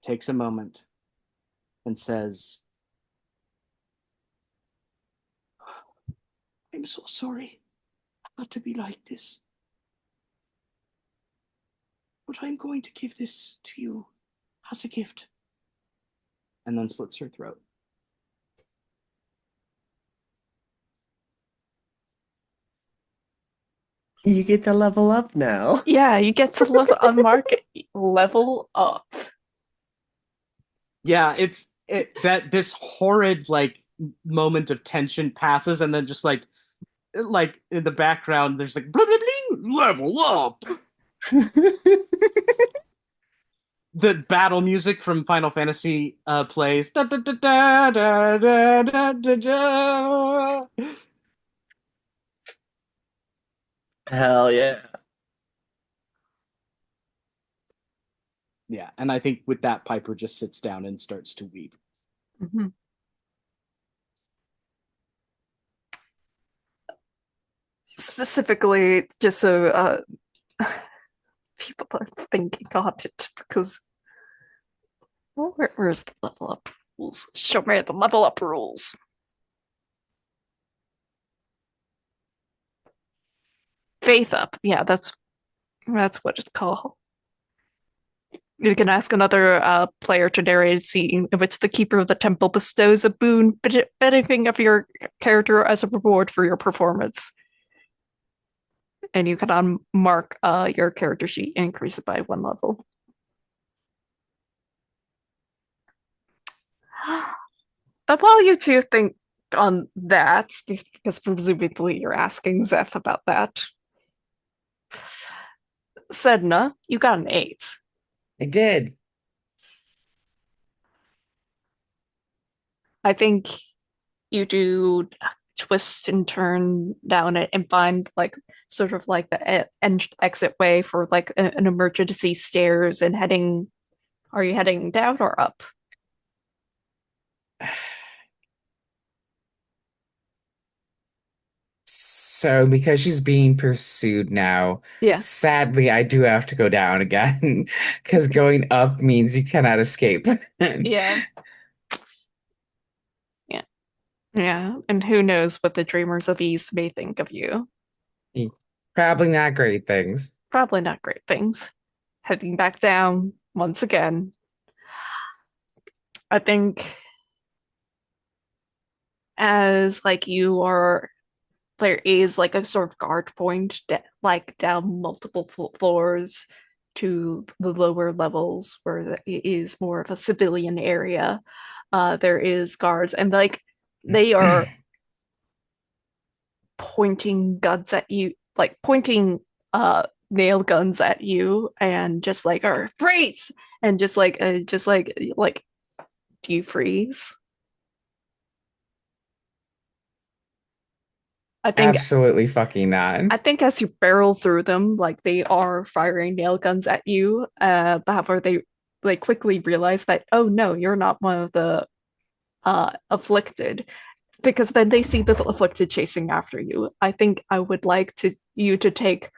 takes a moment and says, "I'm so sorry not to be like this, but I'm going to give this to you as a gift," and then slits her throat. You get to level up now. Yeah, you get to unmark level up. Yeah, it's it that this horrid like moment of tension passes, and then just like in the background, there's like blah blah blah, level up. The battle music from Final Fantasy plays. Da, da, da, da, da, da, da, da, da. Hell yeah. Yeah, and I think with that, Piper just sits down and starts to weep. Mhm. Specifically, just so people are thinking on it, because where's the level up rules? Show me the level up rules. Faith up. Yeah, that's what it's called. You can ask another player to narrate a scene in which the keeper of the temple bestows a boon benefiting of your character as a reward for your performance. And you can unmark your character sheet and increase it by 1 level. But while you two think on that, because presumably you're asking Zeph about that, Sedna, you got an 8. I did. I think you do twist and turn down it and find like sort of like the exit way for like an emergency stairs and heading. Are you heading down or up? So, because she's being pursued now, Yeah, sadly, I do have to go down again because going up means you cannot escape. yeah, yeah, yeah. And who knows what the Dreamers of East may think of you? Probably not great things. Probably not great things. Heading back down once again. I think as like you are there is like a sort of guard point like down multiple floors to the lower levels where it is more of a civilian area. There is guards and like they are pointing guns at you, like pointing nail guns at you and just like or freeze and just like do you freeze? I think Absolutely fucking not. I think as you barrel through them, like they are firing nail guns at you, however they quickly realize that oh no, you're not one of the afflicted, because then they see the afflicted chasing after you. I think I would like you to take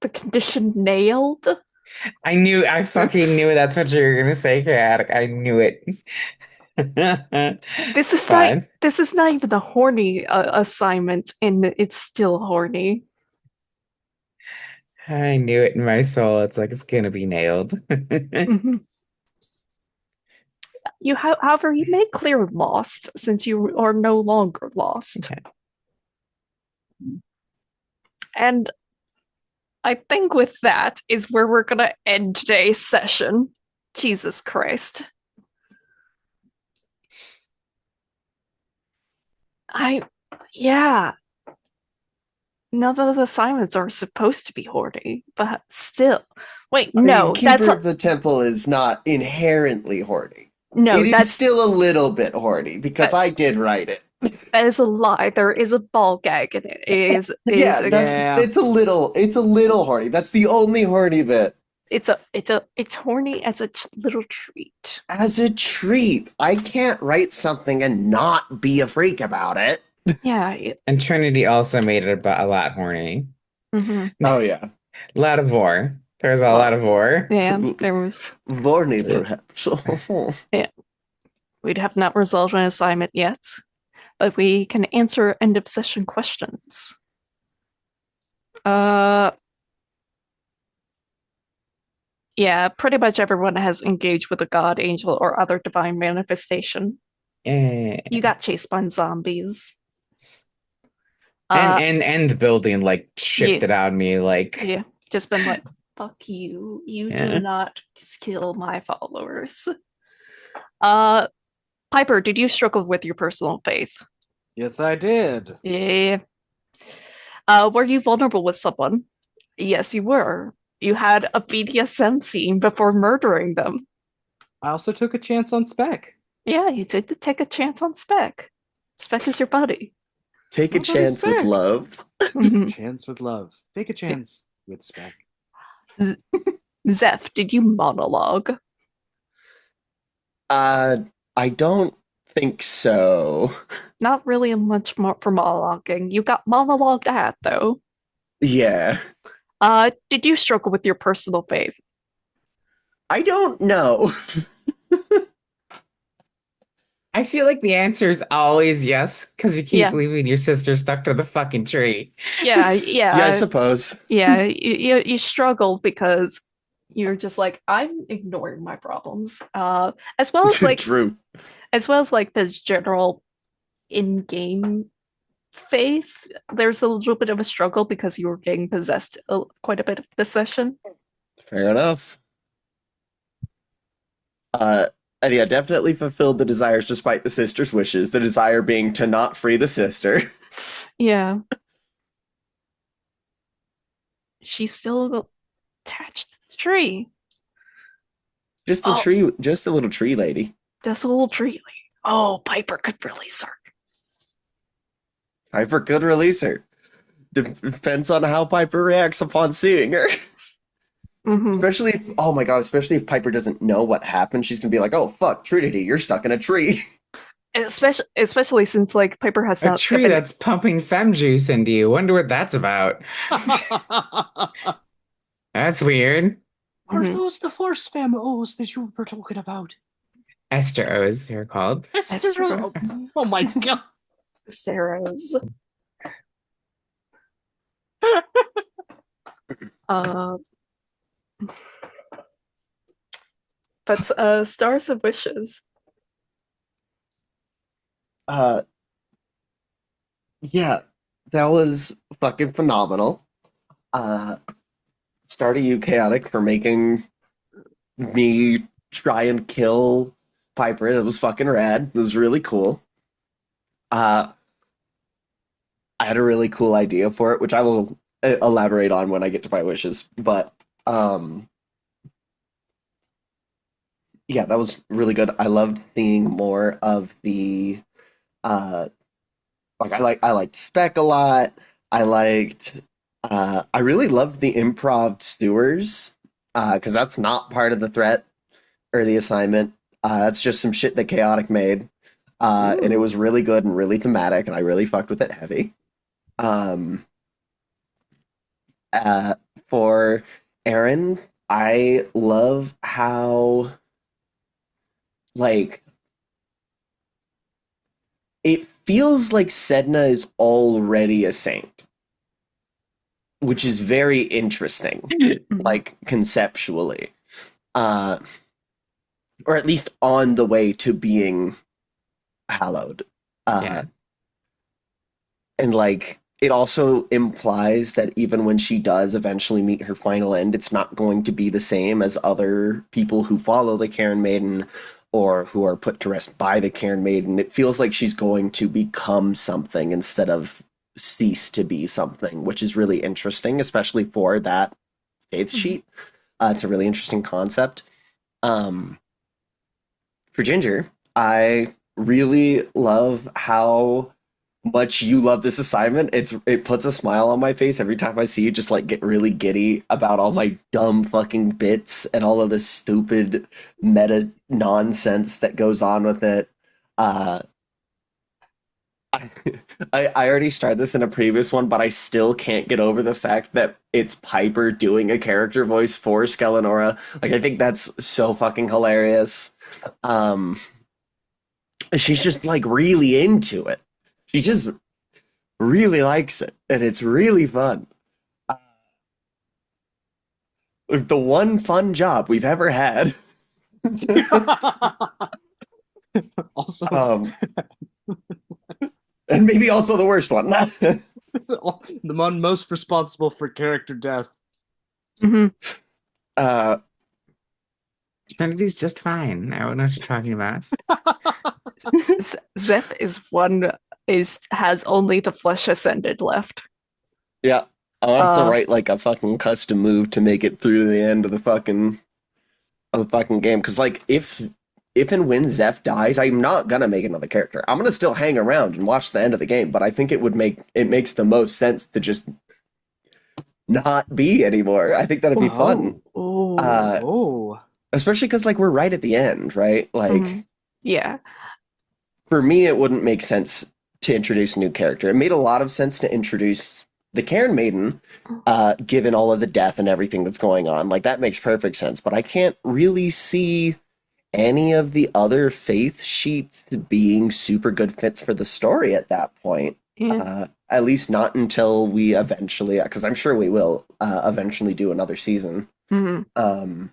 the condition nailed. I fucking knew that's what you were gonna say, chaotic. I knew it. This is not Fine. this is not even a horny assignment, and it's still horny. I knew it in my soul. It's like it's gonna be nailed. Mhm. However, you may clear lost since you are no longer lost. Okay. And I think with that is where we're gonna end today's session. Jesus Christ. Yeah. None of the assignments are supposed to be horny, but still. Wait, I no, mean, Keeper of the Temple is not inherently horny. no, It is that's still a little bit horny because I did write it. that is a lie. There is a ball gag in it. Yeah, Yeah. it's a little horny. That's the only horny bit. It's horny as a little treat. As a treat, I can't write something and not be a freak about it. Yeah. And Trinity also made it a lot horny. Mhm. Oh yeah, A lot of war. There's a lot of war. Yeah, there was. horny perhaps. We have not resolved an assignment yet, but we can answer end of session questions. Yeah, pretty much everyone has engaged with a god, angel, or other divine manifestation. Eh. You got chased by zombies. And the building like shipped Yeah. it out of me like Yeah, just been like, fuck you. You Yeah. do not kill my followers. Piper, did you struggle with your personal faith? Yes, I did. Yeah. Were you vulnerable with someone? Yes, you were. You had a BDSM scene before murdering them. I also took a chance on Spec. Yeah, you did take a chance on Spec. Spec is your buddy. Take a Not really chance with Spec. love. Mhm. Chance with love. Take a chance with Spec. Zeph, did you monologue? I don't think so. Not really much more for monologuing. You got monologued at, though. Yeah, Did you struggle with your personal faith? I don't know. I feel like the answer is always yes, because you keep Yeah. leaving your sister stuck to the fucking tree. Yeah, Yeah, I yeah, suppose. yeah. You struggle because you're just like, I'm ignoring my problems. As well as like True. this general in-game faith. There's a little bit of a struggle because you were getting possessed quite a bit of this session. Fair enough. And yeah, definitely fulfilled the desires despite the sister's wishes. The desire being to not free the sister. Yeah. She's still attached to the tree. Just a Oh. tree, just a little tree lady. That's a little tree lady. Oh, Piper could release her. Piper could release her. Depends on how Piper reacts upon seeing her. Mhm. Especially if, oh my god, especially if Piper doesn't know what happened, she's gonna be like, "Oh fuck, Trinity, you're stuck in a tree." Especially since like Piper has A not tree given. that's pumping fem juice into you. Wonder what that's about. That's weird. Are Mhm. those the force fem O's that you were talking about? Ester O's, they're called. Esther- Oh my god. Sarah's. But Stars of Wishes. Uh, Yeah, that was fucking phenomenal. Uh, Starting you chaotic for making me try and kill Piper. That was fucking rad. It was really cool. Uh, I had a really cool idea for it, which I will elaborate on when I get to my wishes. But um, yeah, that was really good. I loved seeing more of the uh, I liked Spec a lot. I liked I really loved the improv sewers because that's not part of the threat or the assignment. That's just some shit that Chaotic made. And it Ooh. was really good and really thematic, and I really fucked with it heavy. Um, uh, for Aaron, I love how like it feels like Sedna is already a saint, which is very interesting, Mhm. like conceptually. Uh, or at least on the way to being hallowed. Uh, Yeah. and like it also implies that even when she does eventually meet her final end, it's not going to be the same as other people who follow the Cairn Maiden or who are put to rest by the Cairn Maiden. It feels like she's going to become something instead of cease to be something, which is really interesting, especially for that faith Mhm. sheet. It's a really interesting concept. Um, for Ginger, I really love how much you love this assignment. It puts a smile on my face every time I see you just like get really giddy about all my dumb fucking bits and all of this stupid meta nonsense that goes on with it. Uh I, I already started this in a previous one, but I still can't get over the fact that it's Piper doing a character voice for Skelenora. Like I think that's so fucking hilarious. Um she's just like really into it. She just really likes it, and it's really fun. Uh, the one fun job we've ever had. Also, um, and maybe also the worst one. the one most responsible for character death. Mhm. uh, Trinity's just fine. I don't know what you're talking about. Zeph is one is has only the flesh ascended left. yeah, I'll have to Uh, write like a fucking custom move to make it through the end of the fucking game. Because like if and when Zeph dies, I'm not gonna make another character. I'm gonna still hang around and watch the end of the game. But I think it makes the most sense to just not be anymore. I think that'd be fun. Oh, oh, Uh, oh. Especially because like we're right at the end, right? Like mhm. Yeah. for me, it wouldn't make sense to introduce a new character. It made a lot of sense to introduce the Cairn Maiden, given all of the death and everything that's going on. Like that makes perfect sense. But I can't really see any of the other faith sheets being super good fits for the story at that point. Yeah. At least not until we eventually, because I'm sure we will eventually do another season. Mhm. Um,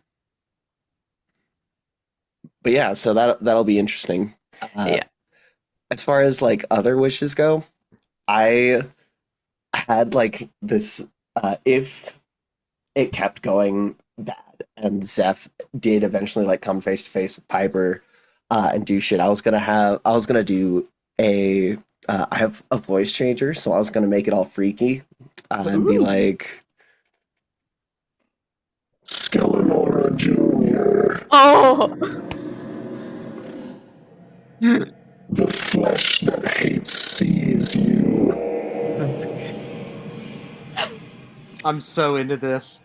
but yeah, so that'll be interesting. Uh, Yeah. as far as like other wishes go, I had like this if it kept going bad and Zeph did eventually like come face to face with Piper and do shit, I was gonna do a I have a voice changer, so I was gonna make it all freaky and be Ooh. like Skelenora Jr., Oh. the flesh that hates sees you. That's I'm so into this.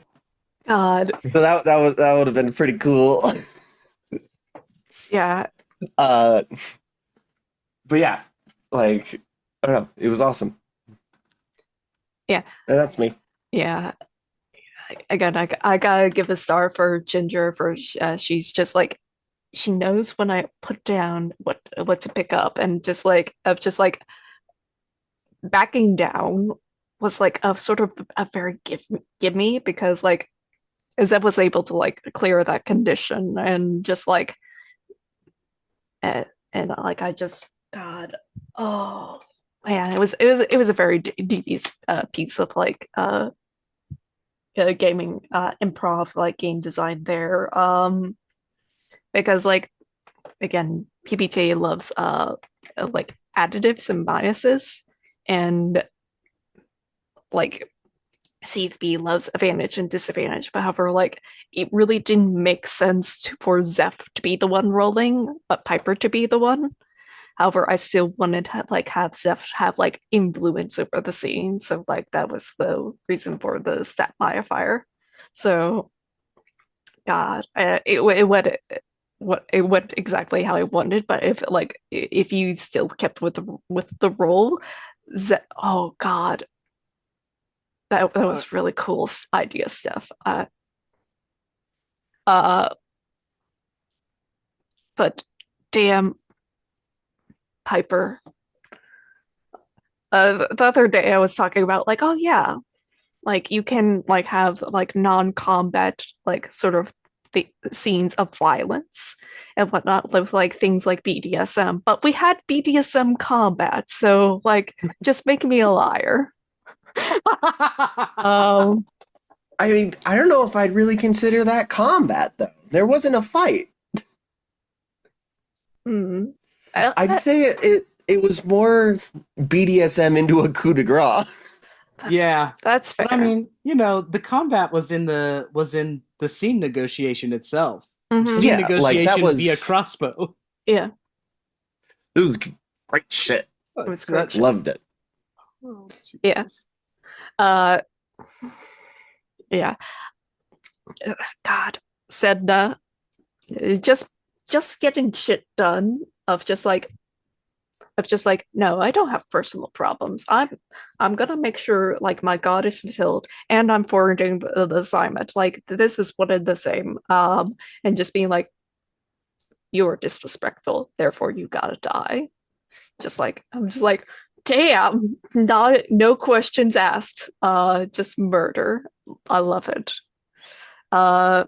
God. So that would have been pretty cool. Yeah. uh but yeah, like I don't know, it was awesome. Yeah. And that's me. Yeah. Again, I gotta give a star for Ginger for she's just like she knows when I put down what to pick up and just like of just like backing down was like a sort of a very give me because like Zeb was able to like clear that condition and just like uh, and like I just God oh Yeah, it was a very devious piece of like gaming improv like game design there. Because like again, PBTA loves like additives and biases, and like CFB loves advantage and disadvantage. But however, like it really didn't make sense for Zeph to be the one rolling, but Piper to be the one. However, I still wanted to like have Zeph have like influence over the scene, so like that was the reason for the stat modifier. So God, it went what it went exactly how I wanted, but if you still kept with the role, oh God, that was really cool idea stuff. Uh, but damn, Piper. The other day I was talking about like, oh yeah, like you can like have like non-combat like sort of the scenes of violence and whatnot with like things like BDSM, but we had BDSM combat, so like just make me a liar. Um, I mean, I don't know if I'd really consider that combat though. There wasn't a fight. hmm. I'd say it was more BDSM into a coup de grace. Yeah. That's But I fair. mean, the combat was in the scene negotiation itself. Scene Yeah, like that negotiation via was crossbow. Yeah, it was great shit. it was So great that shit. Loved it. oh, Yeah. Jesus. Uh, yeah. God, Sedna, just getting shit done of just like, no, I don't have personal problems. I'm gonna make sure like my god is fulfilled and I'm forwarding the assignment. Like this is one and the same. And just being like, you're disrespectful, therefore you gotta die. Just like I'm just like, damn, not no questions asked. Just murder. I love it. Uh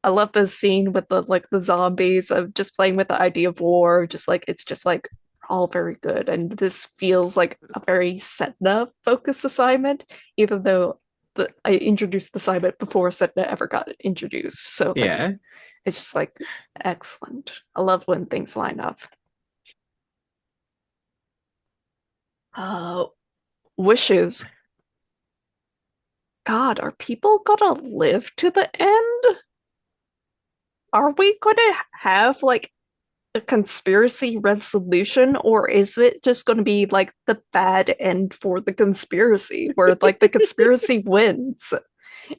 I love the scene with the zombies of just playing with the idea of war, just like it's just like all very good. And this feels like a very Setna focused assignment, even though I introduced the assignment before Setna ever got introduced. So like Yeah. it's just like excellent. I love when things line up. Uh wishes. God, are people gonna live to the end? Are we gonna have like a conspiracy resolution, or is it just going to be like the bad end for the conspiracy, where like the conspiracy wins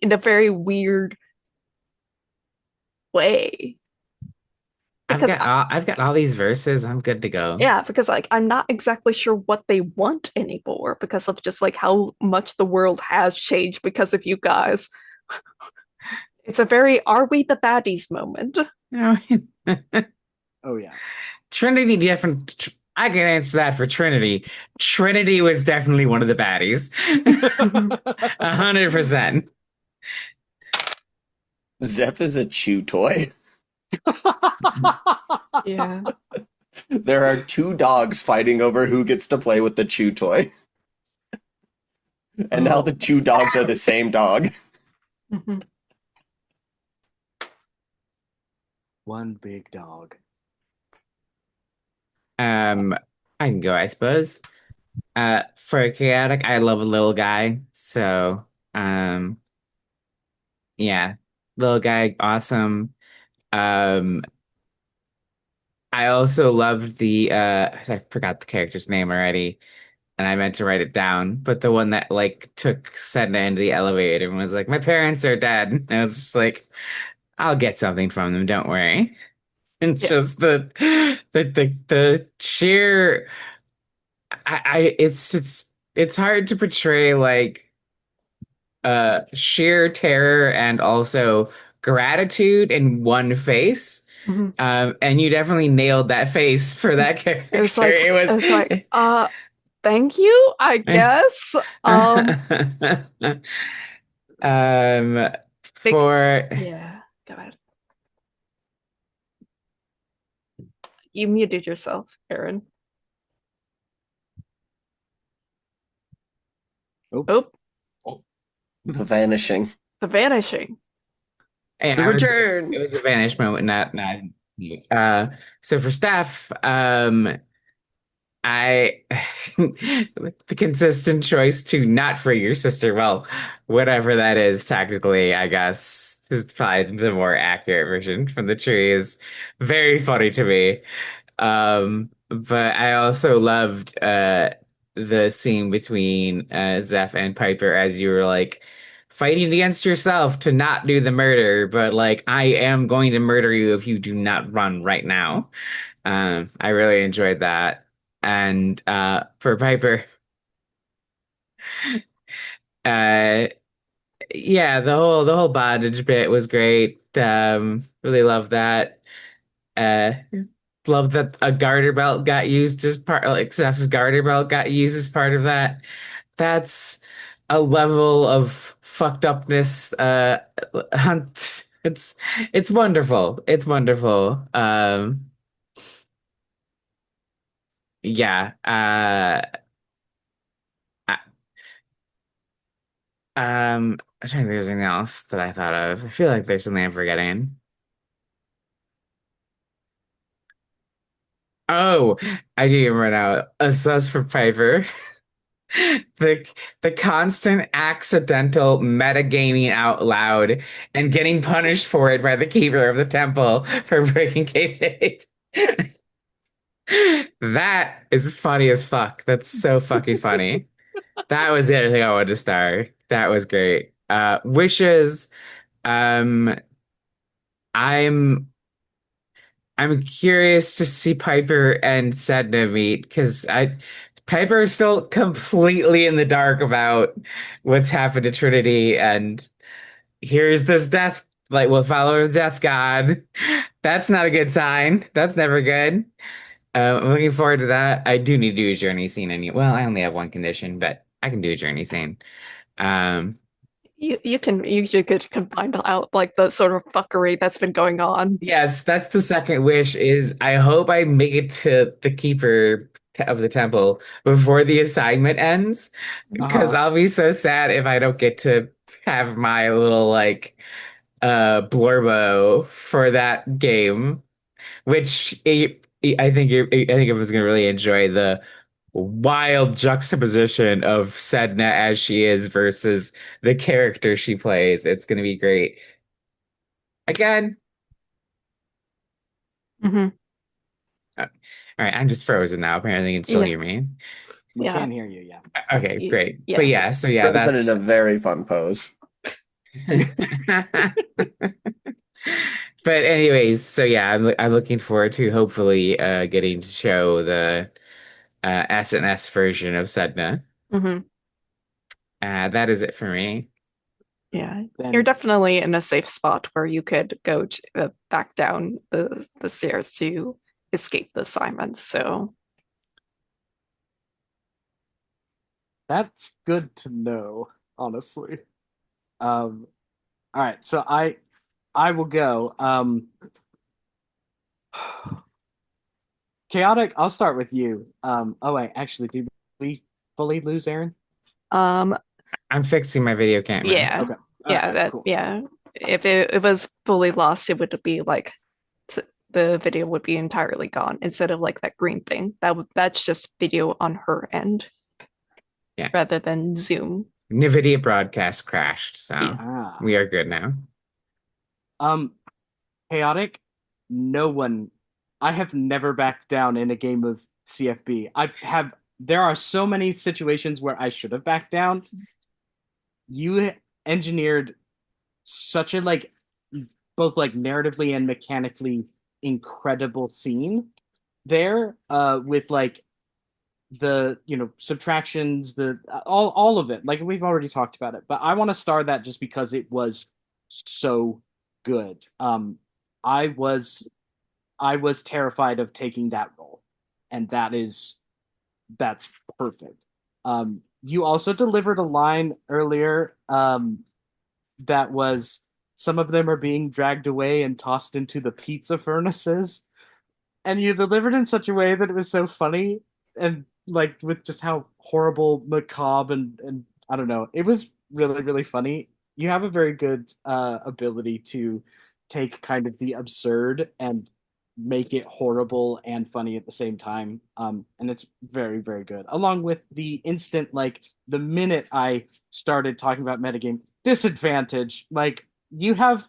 in a very weird way? Because I've got all these verses. I'm good to go. yeah, because like I'm not exactly sure what they want anymore because of just like how much the world has changed because of you guys. It's a very "are we the baddies" moment. No. Oh yeah. Trinity different. I can answer that for Trinity. Trinity was definitely one of the baddies. 100%. Zeph is a chew toy. Yeah. There are two dogs fighting over who gets to play with the chew toy. And now the two dogs are the same dog. Mhm. One big dog. Um, I can go, I suppose. For chaotic, I love a little guy. So, yeah, little guy, awesome. Um, I also loved I forgot the character's name already, and I meant to write it down, but the one that like took Sedna into the elevator and was like, "My parents are dead." And I was just like, "I'll get something from them, don't worry." And Yeah. just the sheer I it's hard to portray like sheer terror and also gratitude in one face. Mhm. And you definitely nailed that face for that character. It was it's like thank you, I guess. um Big for yeah, go ahead. You muted yourself, Aaron. Oh, Oh, The vanishing. the vanishing. And The it return. was a vanish moment, not uh so for Steph, I the consistent choice to not free your sister, well, whatever that is technically, I guess is probably the more accurate version from the tree is very funny to me. But I also loved the scene between Zeph and Piper as you were like fighting against yourself to not do the murder, but like I am going to murder you if you do not run right now. I really enjoyed that. And for Piper, uh yeah, the whole bondage bit was great. Really loved that. Uh Love that a garter belt got used as part, like Steph's garter belt got used as part of that. That's a level of fucked upness. Hunt. It's wonderful. It's wonderful. Yeah. I- I'm trying to think if there's anything else that I thought of. I feel like there's something I'm forgetting. Oh, I do remember now. A sus for Piper. The the constant accidental metagaming out loud and getting punished for it by the keeper of the temple for breaking kayfabe. That is funny as fuck. That's so fucking funny. That was the other thing I wanted to star. That was great. Wishes. Um, I'm I'm curious to see Piper and Sedna meet because I Piper is still completely in the dark about what's happened to Trinity, and here's this death, like we'll follow the death god. That's not a good sign. That's never good. I'm looking forward to that. I do need to do a journey scene, and well, I only have one condition, but I can do a journey scene. Um, You could combine out like the sort of fuckery that's been going on. Yes, that's the second wish is I hope I make it to the keeper of the temple before the assignment ends because uh-huh. I'll be so sad if I don't get to have my little like blurbo for that game, which I think I was gonna really enjoy the wild juxtaposition of Sedna as she is versus the character she plays. It's gonna be great. Again, Hmm. all right, I'm just frozen now. Apparently, you can still Yeah, hear me. We yeah, can hear you, yeah. Okay, great. But yeah. yeah, so yeah, Frozen in that's a very fun pose. But anyways, so yeah, I'm looking forward to hopefully getting to show the SNS version of Sedna. Hmm. That is it for me. Yeah, you're Then definitely in a safe spot where you could go to, back down the stairs to escape the assignment. So, that's good to know, honestly. Um, all right, so I will go. Chaotic, I'll start with you. Oh wait, actually, did we fully lose Aaron? um, I'm fixing my video camera. yeah, Okay. All right, yeah, that cool. yeah. If it was fully lost, it would be like the video would be entirely gone instead of like that green thing. That's just video on her end Yeah. rather than Zoom. NVIDIA broadcast crashed, Yeah. so Ah. we are good now. Um, Chaotic, no one I have never backed down in a game of CFB. There are so many situations where I should have backed down. You engineered such a like both like narratively and mechanically incredible scene there with like the subtractions, the all of it, like we've already talked about it, but I want to star that just because it was so good. I was I was terrified of taking that role, and that's perfect. You also delivered a line earlier that was some of them are being dragged away and tossed into the pizza furnaces, and you delivered in such a way that it was so funny and like with just how horrible, macabre, and I don't know. It was really, really funny. You have a very good ability to take kind of the absurd and make it horrible and funny at the same time. And it's very, very good. Along with the instant, like the minute I started talking about metagame disadvantage, like you have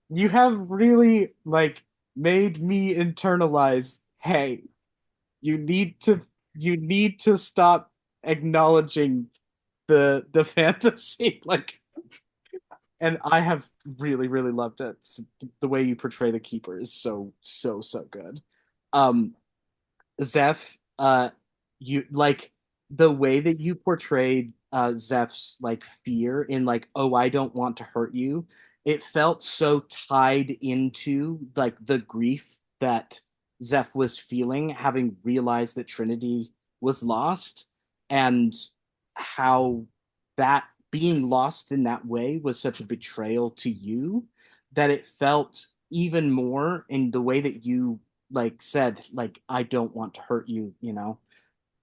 really like made me internalize, hey, you need to you need to stop acknowledging the fantasy like, and I have really, really loved it. The way you portray the keeper is so, so, so good. um Zeph, you like the way that you portrayed Zeph's like fear in like, oh, I don't want to hurt you. It felt so tied into like the grief that Zeph was feeling, having realized that Trinity was lost, and how that being lost in that way was such a betrayal to you, that it felt even more in the way that you like said, like, I don't want to hurt you, you know,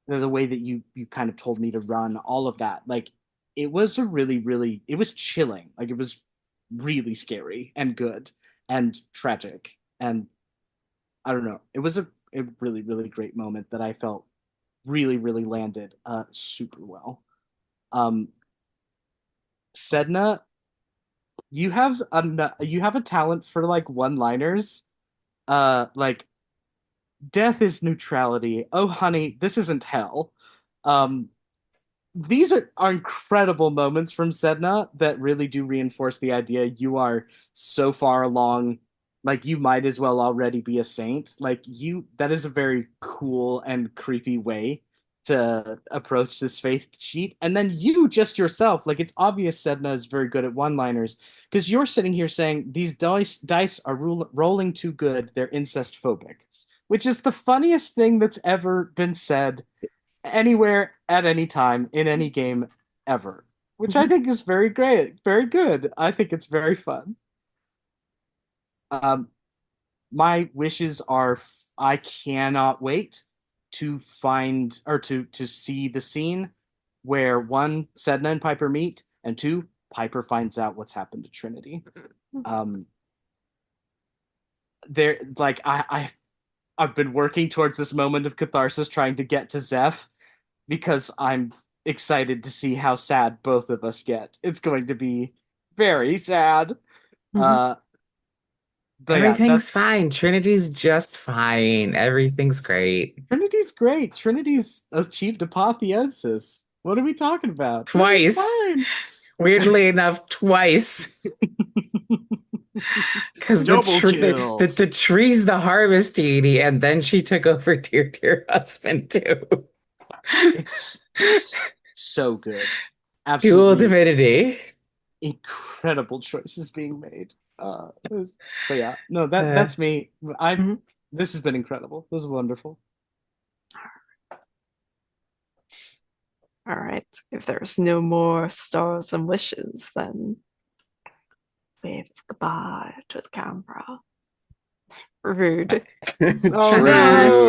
the way that you kind of told me to run, all of that, like, it was a really, really, it was chilling, like it was really scary and good and tragic, and I don't know, it was a really, really great moment that I felt really, really landed super well. um Sedna, you have a talent for like one liners, like, death is neutrality. Oh, honey, this isn't hell. Um, these are incredible moments from Sedna that really do reinforce the idea you are so far along, like you might as well already be a saint. Like you, that is a very cool and creepy way to approach this faith sheet. And then you just yourself, like it's obvious Sedna is very good at one-liners because you're sitting here saying these dice are rolling too good. They're incest phobic, which is the funniest thing that's ever been said anywhere at any time in any game ever, which I think is very great, very good. I think it's very fun. Um, my wishes are I cannot wait to find or to see the scene where one, Sedna and Piper meet, and two, Piper finds out what's happened to Trinity. Um, there, like I've been working towards this moment of catharsis, trying to get to Zeph, because I'm excited to see how sad both of us get. It's going to be very sad. Mhm. Uh, but yeah, Everything's that's fine. Trinity's just fine. Everything's great. Trinity's great. Trinity's achieved apotheosis. What are we talking about? Trinity's Twice. fine. Weirdly enough, twice. Because Double kill. the tree's the harvest deity, and then she took over Dear Dear Husband too. It's so good. Dual Absolutely divinity. incredible choices being made. But yeah, no, Uh, that's me. I Mhm. This has been incredible. This is wonderful. All right. If there's no more stars and wishes, then wave goodbye to the camera. Rude. Oh True. no!